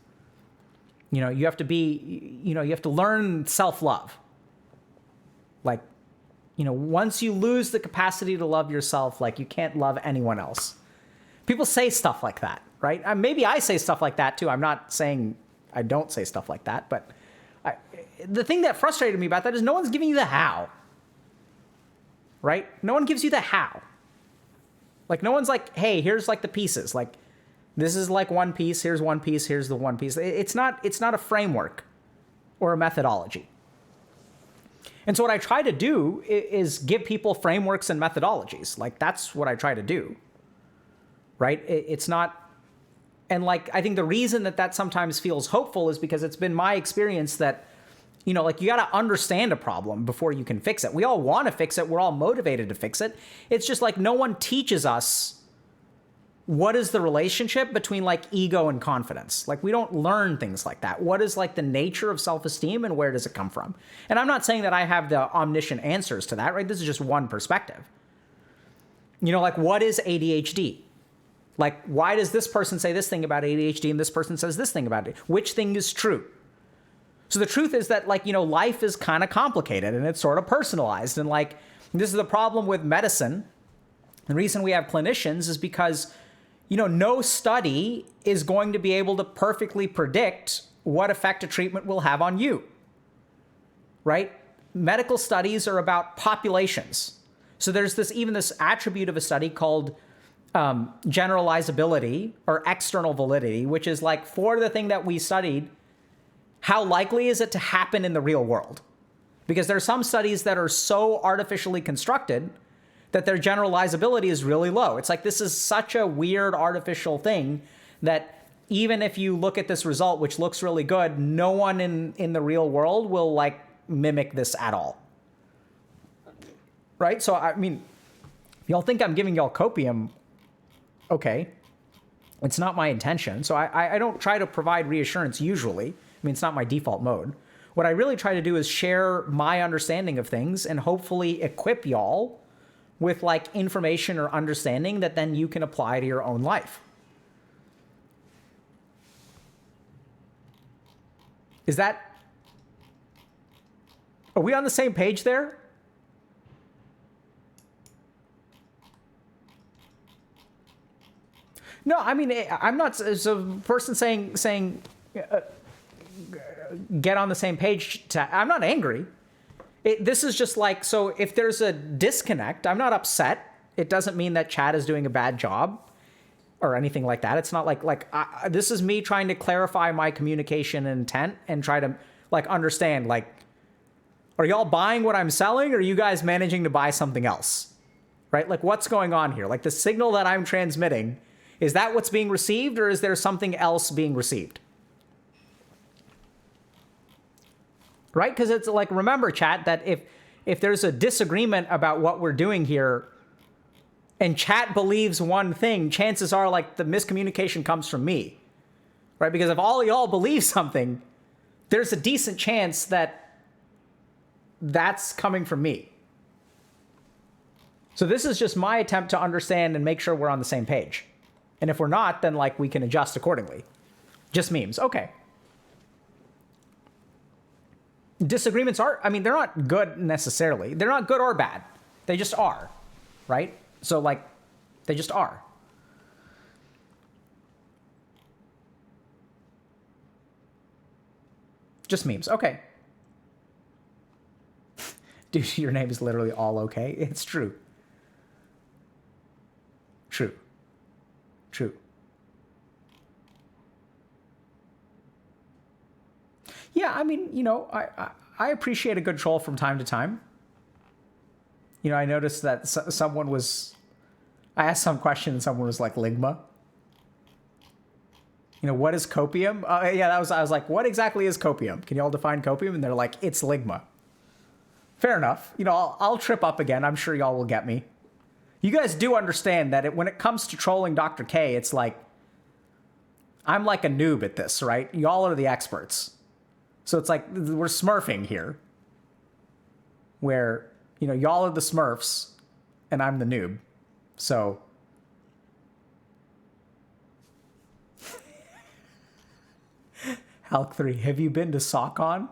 You know, you have to be, you know, you have to learn self-love. Like, you know, once you lose the capacity to love yourself, like you can't love anyone else. People say stuff like that, right? Maybe I say stuff like that too. I'm not saying I don't say stuff like that, but the thing that frustrated me about that is no one's giving you the how, right? No one gives you the how. Like no one's like, hey, here's like the pieces. Like this is like one piece, here's one piece, here's the one piece. It's not a framework or a methodology. And so what I try to do is give people frameworks and methodologies. Like that's what I try to do, right? It's not, and like, I think the reason that sometimes feels hopeful is because it's been my experience that, you know, like you got to understand a problem before you can fix it. We all want to fix it. We're all motivated to fix it. It's just like no one teaches us what is the relationship between like ego and confidence. Like we don't learn things like that. What is like the nature of self-esteem and where does it come from? And I'm not saying that I have the omniscient answers to that, right? This is just one perspective. You know, like what is ADHD? Like why does this person say this thing about ADHD and this person says this thing about it? Which thing is true? So the truth is that like, you know, life is kind of complicated and it's sort of personalized. And like, this is the problem with medicine. The reason we have clinicians is because, you know, no study is going to be able to perfectly predict what effect a treatment will have on you, right? Medical studies are about populations. So there's this attribute of a study called generalizability or external validity, which is like for the thing that we studied, how likely is it to happen in the real world? Because there are some studies that are so artificially constructed that their generalizability is really low. It's like this is such a weird artificial thing that even if you look at this result, which looks really good, no one in the real world will like mimic this at all. Right? So, I mean, if y'all think I'm giving y'all copium, okay. It's not my intention. So I don't try to provide reassurance usually. I mean, it's not my default mode. What I really try to do is share my understanding of things and hopefully equip y'all with like information or understanding that then you can apply to your own life. Is that Are we on the same page there? No, I mean, I'm not. So, person saying, get on the same page. I'm not angry. This is just like, so if there's a disconnect, I'm not upset. It doesn't mean that Chad is doing a bad job or anything like that. It's not like this is me trying to clarify my communication and intent and try to like understand, like, are y'all buying what I'm selling, or are you guys managing to buy something else? Right? Like, what's going on here? Like, the signal that I'm transmitting, is that what's being received, or is there something else being received? Right? Because it's like, remember, chat, that if there's a disagreement about what we're doing here, and chat believes one thing, chances are, like, the miscommunication comes from me. Right? Because if all y'all believe something, there's a decent chance that that's coming from me. So this is just my attempt to understand and make sure we're on the same page. And if we're not, then like we can adjust accordingly. Just memes. Okay. Disagreements are, I mean, they're not good necessarily. They're not good or bad. They just are, right? So like, they just are. Just memes. Okay. Dude, your name is literally all okay. It's true. True. True. Yeah, I mean, you know, I appreciate a good troll from time to time. You know, I noticed that someone was, I asked some question and someone was like, Ligma. You know, what is Copium? Yeah, I was like, what exactly is Copium? Can you all define Copium? And they're like, it's Ligma. Fair enough. You know, I'll trip up again. I'm sure y'all will get me. You guys do understand that when it comes to trolling Dr. K, it's like, I'm like a noob at this, right? Y'all are the experts. So it's like, we're smurfing here. Where, you know, y'all are the smurfs, and I'm the noob. So... Halk 3, have you been to sawcon?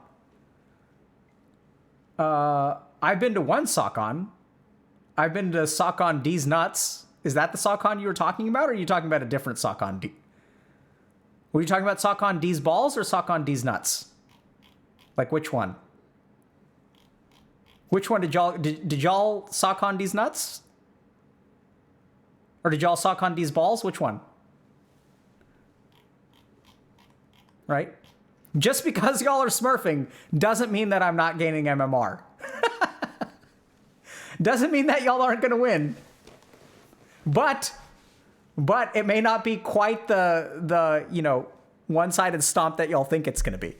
I've been to one sawcon. I've been to sawcon D's Nuts. Is that the sawcon you were talking about, or are you talking about a different sawcon D? Were you talking about sawcon D's Balls or sawcon D's Nuts? Like, which one? Which one did y'all sawcon D's Nuts? Or did y'all sawcon D's Balls? Which one? Right? Just because y'all are smurfing doesn't mean that I'm not gaining MMR. Doesn't mean that y'all aren't going to win. But it may not be quite the you know, one-sided stomp that y'all think it's going to be.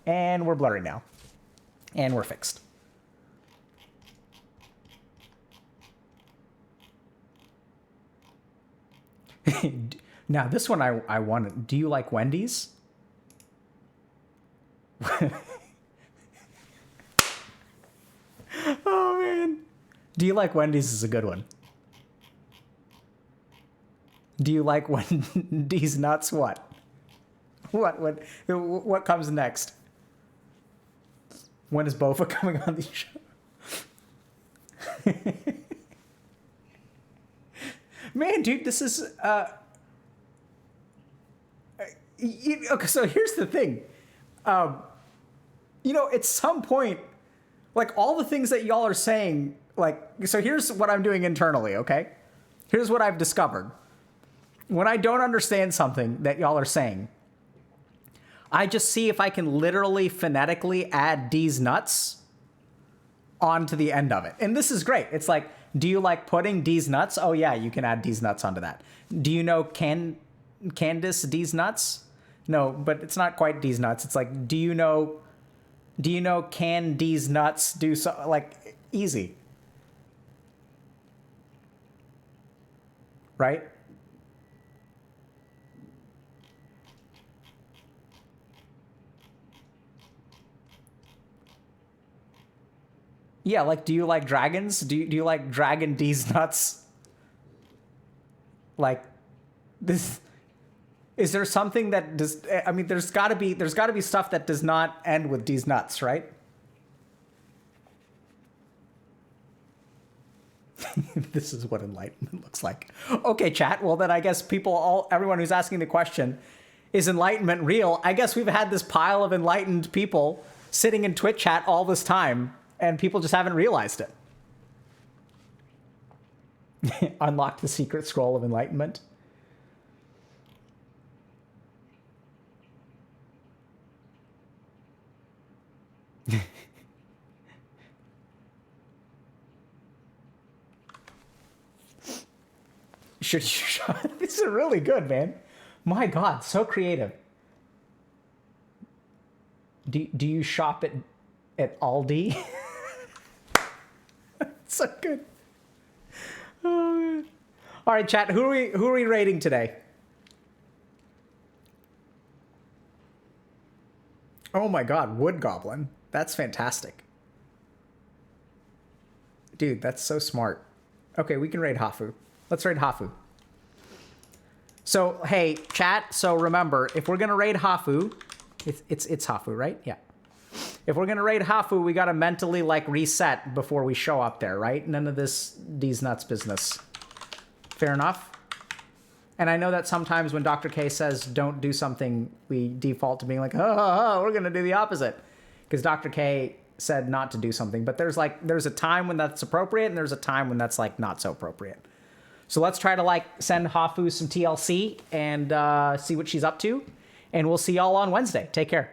And we're blurry now. And we're fixed. Now, this one I want. Do you like Wendy's? Oh, man. Do you like Wendy's is a good one. Do you like Wendy's Nuts? What? What comes next? When is Bofa coming on the show? Man, dude, this is... okay, so here's the thing. You know, at some point, like, all the things that y'all are saying, like, so here's what I'm doing internally, okay? Here's what I've discovered. When I don't understand something that y'all are saying, I just see if I can literally phonetically add D's Nuts onto the end of it. And this is great. It's like, do you like pudding D's Nuts? Oh, yeah, you can add D's Nuts onto that. Do you know Candace D's Nuts? No, but it's not quite D's Nuts. It's like, do you know can D's Nuts do so? Like, easy. Right? Yeah, like, do you like dragons? Do you like Dragon D's Nuts? Like, this... Is there something that does... I mean, there's got to be stuff that does not end with D's Nuts, right? This is what enlightenment looks like. Okay, chat. Well, then I guess everyone who's asking the question, is enlightenment real? I guess we've had this pile of enlightened people sitting in Twitch chat all this time, and people just haven't realized it. Unlock the secret scroll of enlightenment. Should you shop? This is really good, man. My God, so creative. Do you shop at Aldi? So good. Oh, man. All right, chat. Who are we rating today? Oh my God, Wood Goblin. That's fantastic. Dude, that's so smart. Okay, we can raid Hafu. Let's raid Hafu. So, hey, chat, so remember, if we're going to raid Hafu, it's Hafu, right? Yeah. If we're going to raid Hafu, we got to mentally, like, reset before we show up there, right? None of these nuts business. Fair enough? And I know that sometimes when Dr. K says don't do something, we default to being like, we're going to do the opposite. Because Dr. K said not to do something. But there's a time when that's appropriate, and there's a time when that's, like, not so appropriate. So let's try to, like, send Hafu some TLC and see what she's up to. And we'll see y'all on Wednesday. Take care.